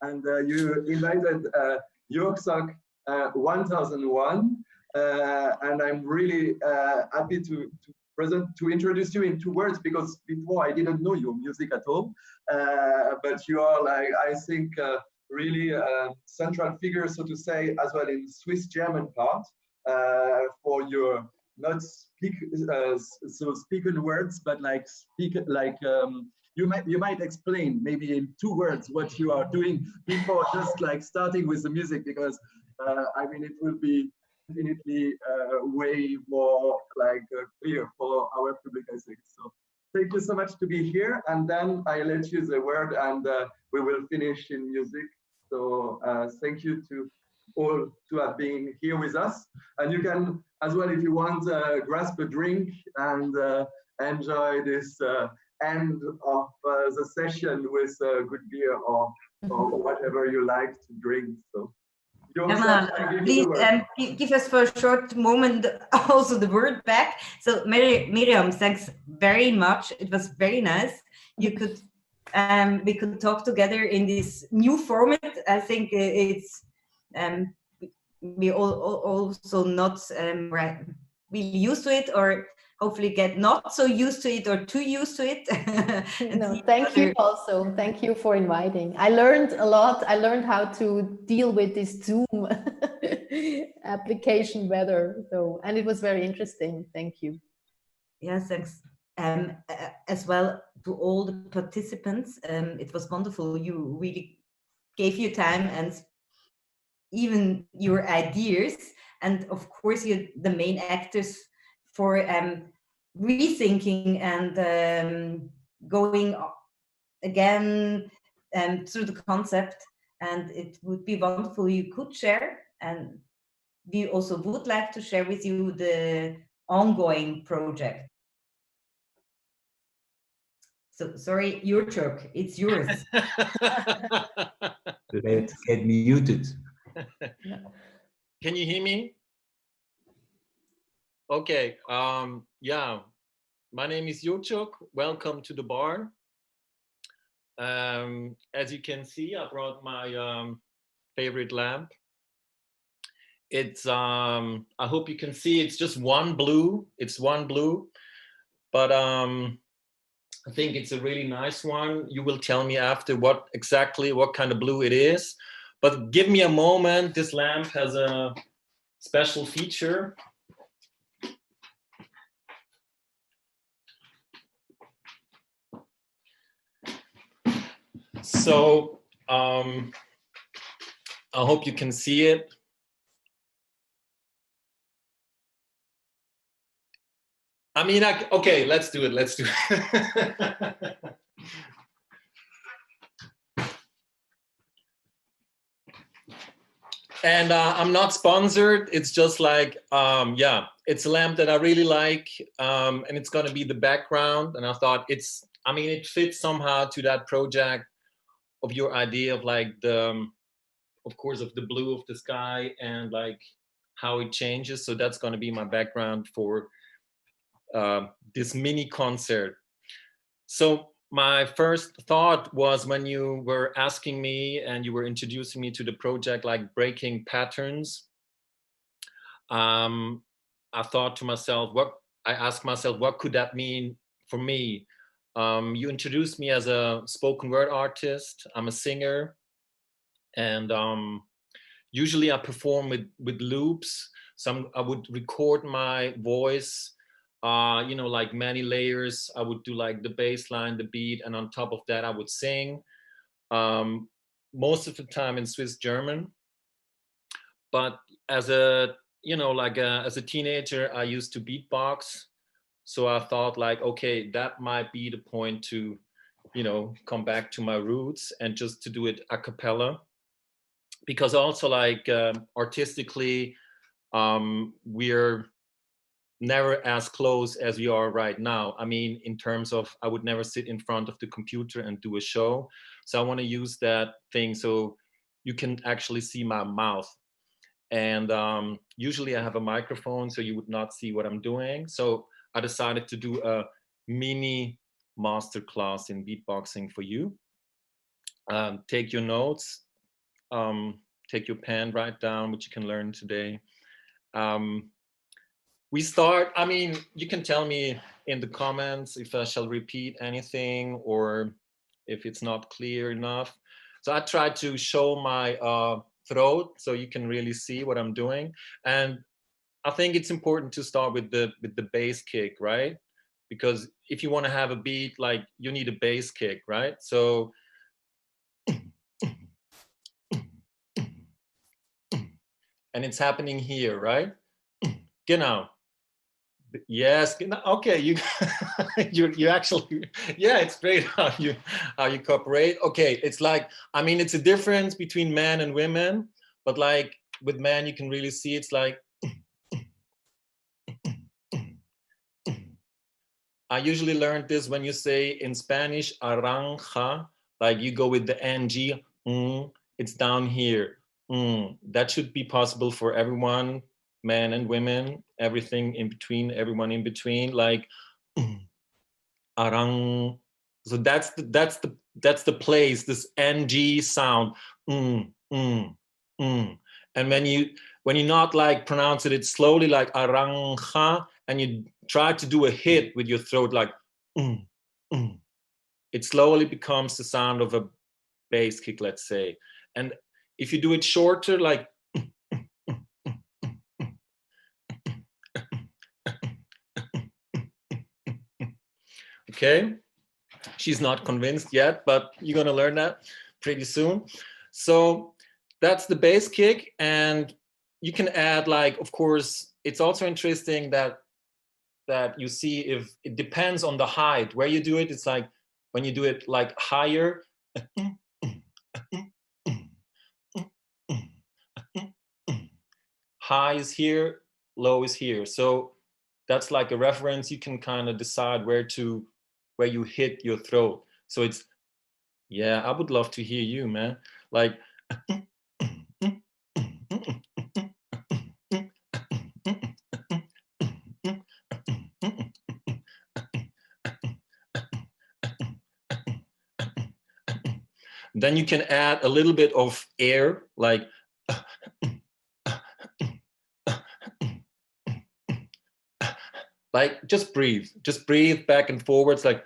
And you invited Jurczok 1001, and I'm really happy to introduce you in 2 words, because before I didn't know your music at all, but you are, like, I think, really central figure, so to say, as well in Swiss-German part, for your not spoken words, but like you might explain maybe in 2 words what you are doing before just like starting with the music, because I mean it will be definitely way more like clear for our public, I think. So thank you so much to be here, and then I let you the word, and we will finish in music. So thank you to all to have been here with us, and you can as well, if you want, grasp a drink and enjoy this end of the session with good beer or whatever you like to drink. So please give us for a short moment also the word back. So Mirjam, thanks very much. It was very nice. You could we could talk together in this new format. I think it's we also not really used to it, or hopefully get not so used to it or too used to it. No, thank you also. Thank you for inviting. I learned a lot. I learned how to deal with this Zoom application better. So, and it was very interesting. Thank you. Yeah, thanks. As well to all the participants. It was wonderful. You really gave your time and even your ideas. And of course, you're the main actors for rethinking and going again through the concept. And it would be wonderful you could share. And we also would like to share with you the ongoing project. So sorry, Jurczok, it's yours. Let's get muted. Can you hear me? Okay. Yeah, my name is Jurczok. Welcome to the bar. As you can see, I brought my favorite lamp. It's I hope you can see. It's just one blue. It's one blue, but I think it's a really nice one. You will tell me after what kind of blue it is. But give me a moment. This lamp has a special feature. So I hope you can see it. I mean, okay, let's do it. Let's do it. And I'm not sponsored. It's just like, yeah, it's a lamp that I really like, and it's going to be the background. And I thought it fits somehow to that project of your idea of like of course, of the blue of the sky and like how it changes. So that's going to be my background for this mini concert. So my first thought was when you were asking me and you were introducing me to the project like Breaking Patterns, I thought to myself, I asked myself, what could that mean for me? You introduced me as a spoken word artist. I'm a singer, and usually I perform with loops. So I would record my voice, like many layers. I would do like the bass line, the beat, and on top of that I would sing, most of the time in Swiss German. But as a, you know, like as a teenager, I used to beatbox. So I thought like, okay, that might be the point to, you know, come back to my roots and just to do it a cappella. Because also like artistically, we're never as close as we are right now. I mean, in terms of, I would never sit in front of the computer and do a show. So I want to use that thing so you can actually see my mouth. And usually I have a microphone, so you would not see what I'm doing. So I decided to do a mini masterclass in beatboxing for you. Take your notes, take your pen, write down what you can learn today. We start, I mean, you can tell me in the comments if I shall repeat anything or if it's not clear enough. So I try to show my throat so you can really see what I'm doing. And I think it's important to start with the bass kick, right? Because if you want to have a beat, like you need a bass kick, right? So and it's happening here, right? Genau. Yes. Okay. You you actually, yeah, it's great how you cooperate. Okay. It's like, I mean, it's a difference between men and women, but like with men, you can really see it's like, I usually learned this when you say in Spanish, aranja, like you go with the ng, it's down here. That should be possible for everyone, men and women, everything in between, everyone in between, like arang. So that's the place, this ng sound. And when you not like pronounce it, it's slowly like aranja, and you try to do a hit with your throat, like it slowly becomes the sound of a bass kick, let's say. And if you do it shorter, like okay, she's not convinced yet, but you're gonna learn that pretty soon. So that's the bass kick, and you can add, like, of course, it's also interesting that you see if it depends on the height where you do it. It's like when you do it like higher, high is here, low is here. So that's like a reference. You can kind of decide where you hit your throat. So it's, yeah, I would love to hear you, man. Like, then you can add a little bit of air, like, like just breathe back and forwards, like,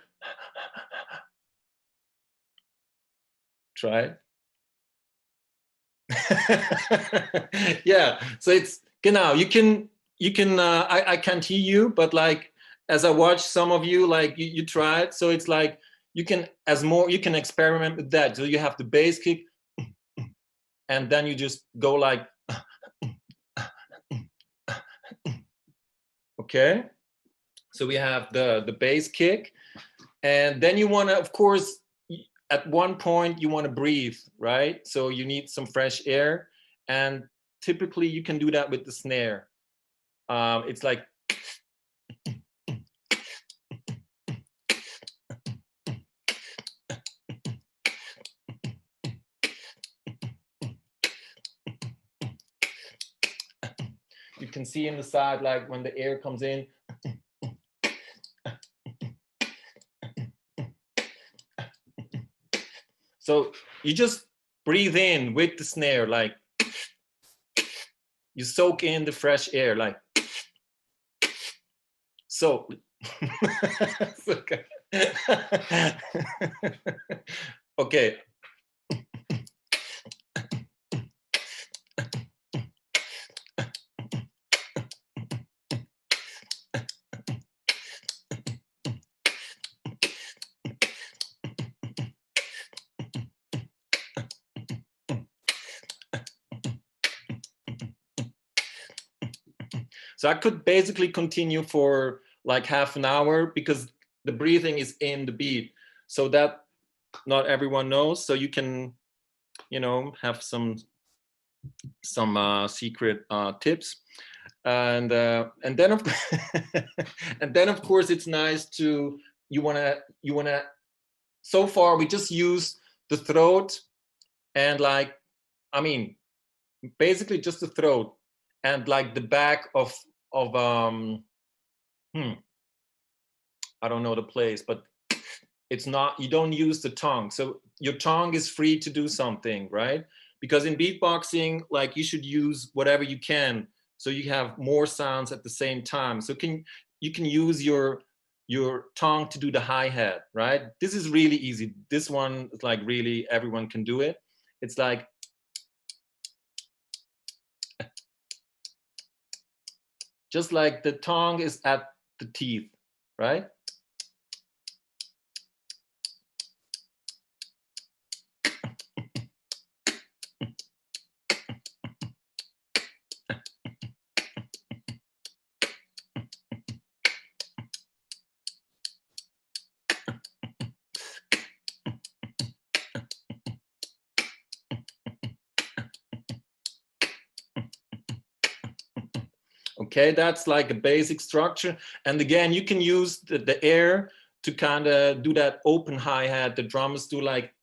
try it. Yeah, so it's, genau, you can I can't hear you, but like as I watch some of you, like you try it, so it's like you can experiment with that. So you have the bass kick, and then you just go like, okay. So we have the bass kick, and then you want to, of course, at one point you want to breathe, right? So you need some fresh air, and typically you can do that with the snare. It's like, you can see in the side, like when the air comes in. So you just breathe in with the snare, like you soak in the fresh air, like so. Okay. Okay. So I could basically continue for like half an hour because the breathing is in the beat. So that not everyone knows. So you can, you know, have some secret tips. And then of and then of course it's nice to you wanna so far we just use the throat and like, I mean, basically just the throat and like the back of I don't know the place, but it's not, you don't use the tongue. So your tongue is free to do something, right? Because in beatboxing, like you should use whatever you can. So you have more sounds at the same time. So you can use your tongue to do the hi-hat, right? This is really easy. This one is like really everyone can do it. It's like just like the tongue is at the teeth, right? Okay, that's like a basic structure. And again, you can use the air to kind of do that open hi-hat. The drummers do like,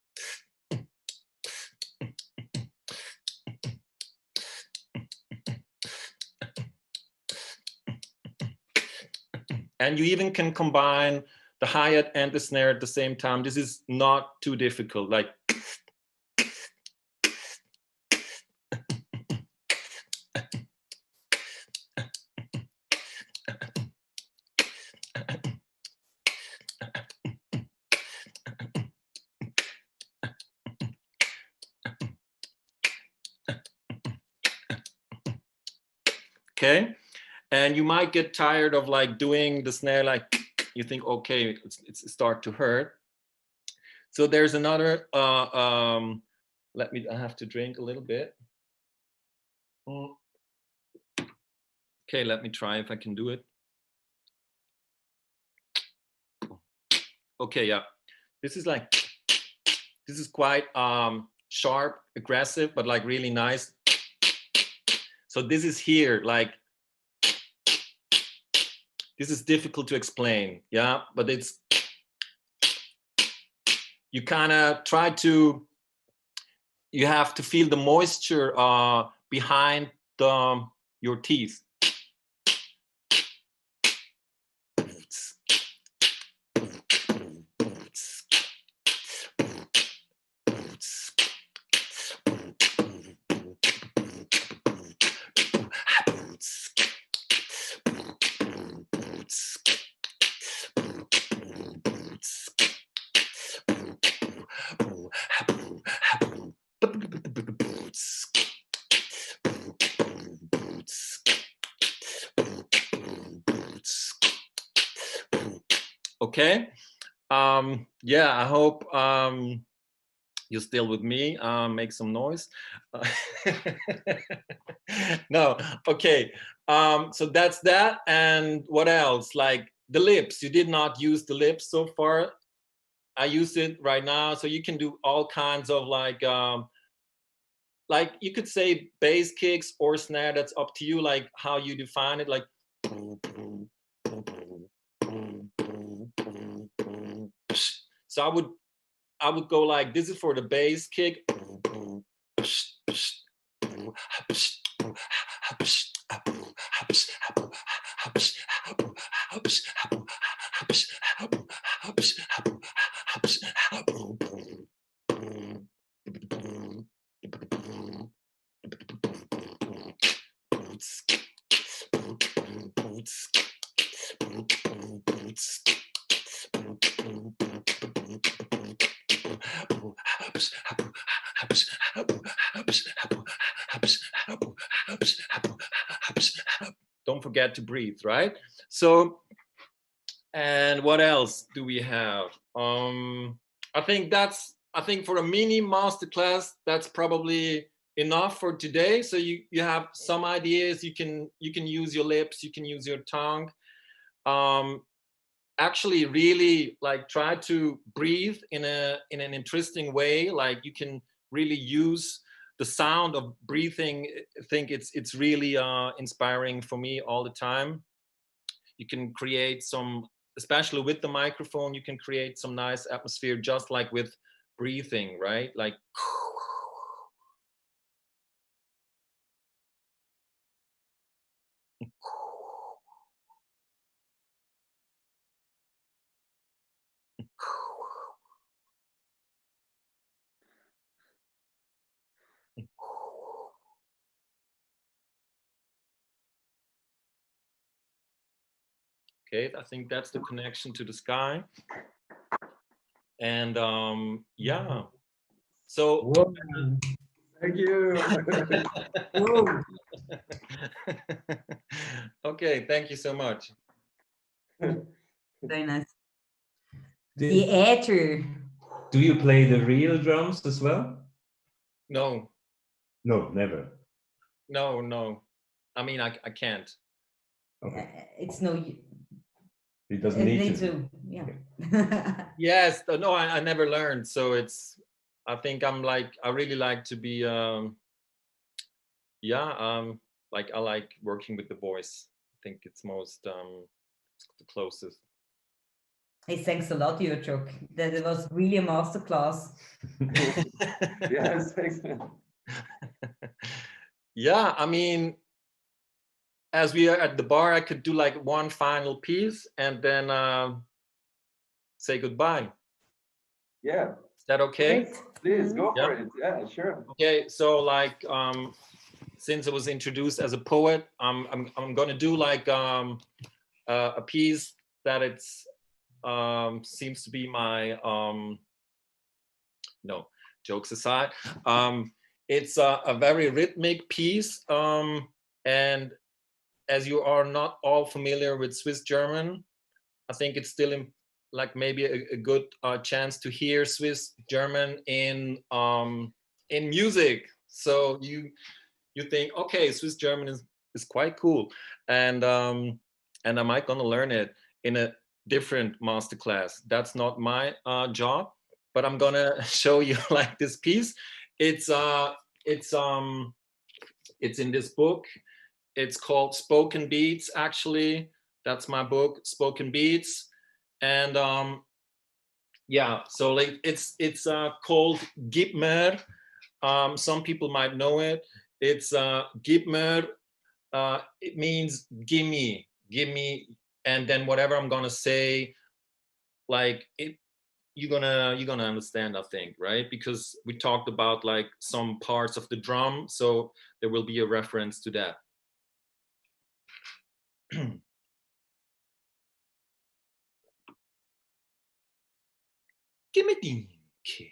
and you even can combine the hi-hat and the snare at the same time. This is not too difficult. Like, okay. And you might get tired of like doing the snare, like you think, okay, it's start to hurt. So there's another, I have to drink a little bit. Okay, let me try if I can do it. Okay, yeah. This is quite sharp, aggressive, but like really nice. So this is here, like, this is difficult to explain, yeah, but it's, you kind of try to, you have to feel the moisture behind your teeth. Okay, yeah, I hope you're still with me. Make some noise. No, okay, so that's that. And what else? Like the lips, you did not use the lips so far. I used it right now, so you can do all kinds of like you could say bass kicks or snare. That's up to you, like how you define it. Like, so I would go like, this is for the bass kick. Don't forget to breathe, right? So, and what else do we have? I think for a mini masterclass, that's probably enough for today. So you have some ideas. You can use your lips, you can use your tongue. Actually really like try to breathe in an interesting way. Like you can really use the sound of breathing. I think it's really inspiring for me all the time. You can create some, especially with the microphone, you can create some nice atmosphere just like with breathing, right? Like okay, I think that's the connection to the sky. And yeah, so Whoa. Thank you. okay, thank you so much. Very nice. Theater. Do you play the real drums as well? No. No, never. No. I mean, I can't. Okay. It's no. It doesn't need to. Yeah. Okay. Yes. No, I never learned. So I think I really like to be, like I like working with the voice. I think it's most, the closest. Hey, thanks a lot, Jurczok. That was really a masterclass. Yes, thanks. Yeah, I mean, as we are at the bar, I could do like one final piece and then say goodbye. Yeah. Is that okay? Great. Please go Yeah. for it. Yeah, sure. Okay, so like since I was introduced as a poet, I'm gonna do like a piece that it's seems to be my no, jokes aside. It's a very rhythmic piece, and as you are not all familiar with Swiss German, I think it's still like maybe a good chance to hear Swiss German in music. So you think, okay, Swiss German is quite cool, and I might gonna learn it in a different masterclass. That's not my job, but I'm gonna show you like this piece. It's in this book. It's called Spoken Beats, actually. That's my book, Spoken Beats. And yeah, so like it's called Gib mir. Some people might know it. It's Gib mir. It means gimme, and then whatever I'm gonna say, like it, you're gonna understand, I think, right? Because we talked about like some parts of the drum, so there will be a reference to that. Give me the kick.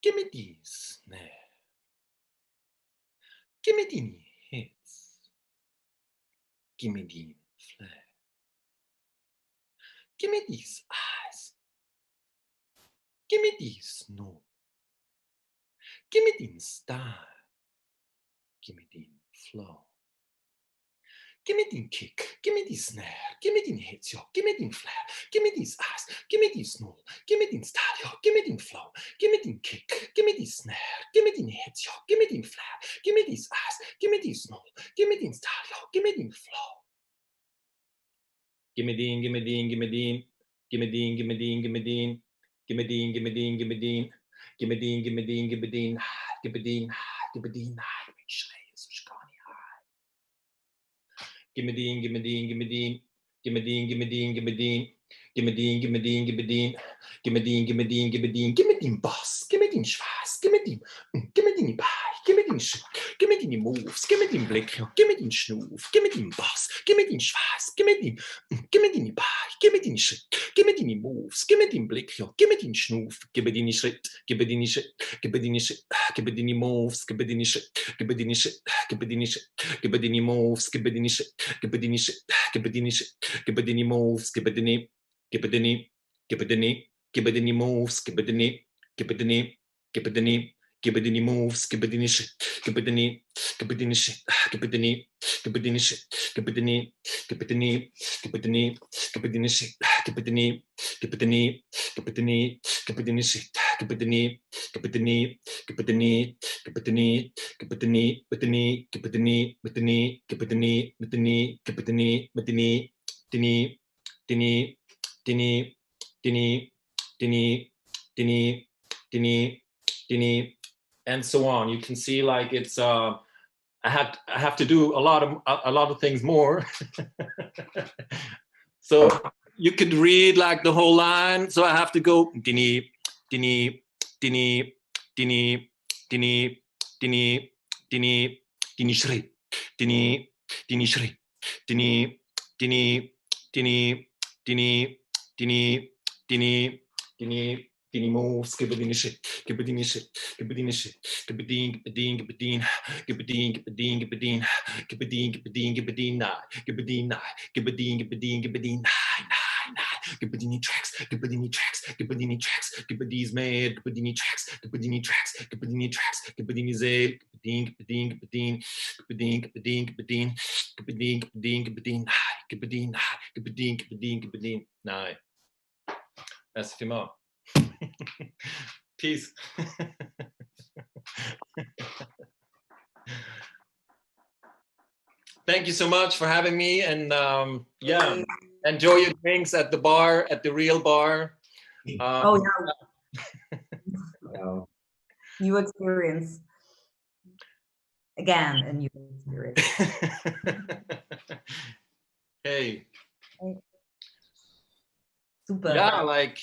Give me the snare. Give me the hits. Give me the flare. Give me these eyes. Give me the snow. Give me the style. Give me the flow. Give me the kick, give me the snare, give me the hits, yo, give me the flare, give me these eyes, give me the snow, give me the style, yo, give me the flow, give me the kick, give me the snare, give me the hits, yo, give me the flare, give me these eyes, give me the snow, give me the style, yo, give me the flow. Give me the, give me the, give me the, give me the, give me the, give me the, give me the, give me the, give me the, give me the, give me the, give me the, give me the, give me the, Give me the, give me the, give me the, give me the, give me the, give me the, give me the, give me the, give me the, give me the, give me the, give me the, give me the Boss, give me the Schweiß, give me the Bye, give me the Schritt, give me the Moves, give me the Blick, give me the Schnuf, give me the Boss, give me the Schweiß, give me the Bye, give me the Schritt, give me the Moves, give me the Blick, give me the Schnuf, give me the Schritt, give me the Schritt, give me the Schritt, give me the Moves, give me the Schritt, give me the Schritt, give me the Schritt, give me the Moves, give me the Schritt, give me the Schritt, give me the Schritt, give me the Moves, give me the give it the knee, give it the knee, give it the knee moves, give it the knee, give it the knee, give it the knee, Gibidini moves, gibidini shit, gibidini shit, gibidini shit, gibidini shit, gibidini shit, gibidini shit, and so on. You can see like it's I have to do a lot of things more. So you could read like the whole line. So I have to go dini dini dini dini dini dini dini dini shri dini dini shri dini dini dini dini dini dini dini dini moves, gibidini shit, gibidini shit, gibidini shit, gibidin, gibidin, gibidin, gibidin, gibidin, gibidin, gibidin, gibidin, gibidin, nine, gibidin, nine, gibidin, gibidin, gibidin, nine, gibidini tracks, gibidini tracks, gibidini tracks, gibidis made, gibidini tracks, gibidini tracks, gibidini tracks, gibidini zale, gibidin, gibidin, gibidin, gibidin, gibidin, gibidin, gibidin, gibidin, gibidin, gibidin, gibidin, gibidin, gibidin, nine. That's Hemauer. Peace. Thank you so much for having me, and yeah, enjoy your drinks at the bar, at the real bar. Oh yeah. Wow. New experience. Again, a new experience. Hey. Super. Yeah, like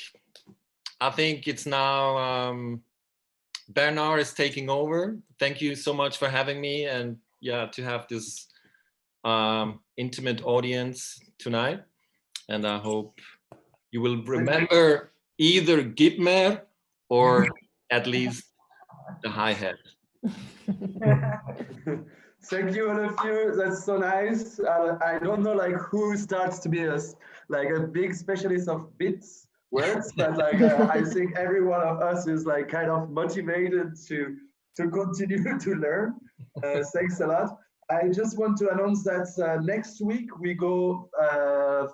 I think it's now Bernard is taking over. Thank you so much for having me, and yeah, to have this intimate audience tonight. And I hope you will remember either Gitmer or at least the hi-hat. Thank you, all of you. That's so nice. I don't know like who starts to be like a big specialist of bits words, but like I think every one of us is like kind of motivated to continue to learn. Thanks a lot. I just want to announce that next week we go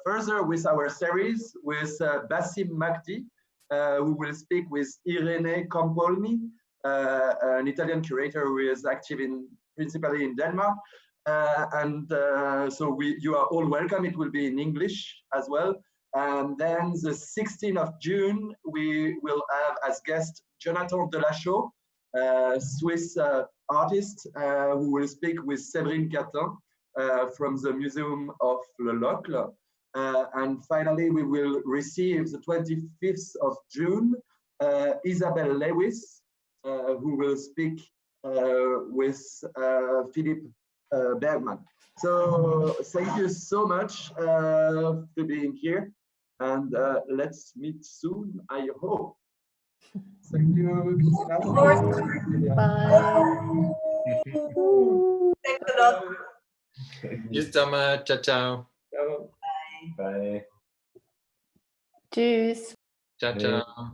further with our series with Basim Magdi, who will speak with Irene Campolni, an Italian curator who is active principally in Denmark. So you are all welcome. It will be in English as well. And then the 16th of June, we will have as guest Jonathan Delachaux, Swiss artist, who will speak with Séverine Catin from the Museum of Le Locle. And finally, we will receive the 25th of June, Isabelle Lewis, who will speak with Philip Bergman. So thank you so much for being here, and let's meet soon, I hope. Thank you, Christina. Bye. Thanks a lot. Tschüss, Thomas. Ciao, ciao. Ciao. Bye. Tschüss. Ciao, ciao. Ciao.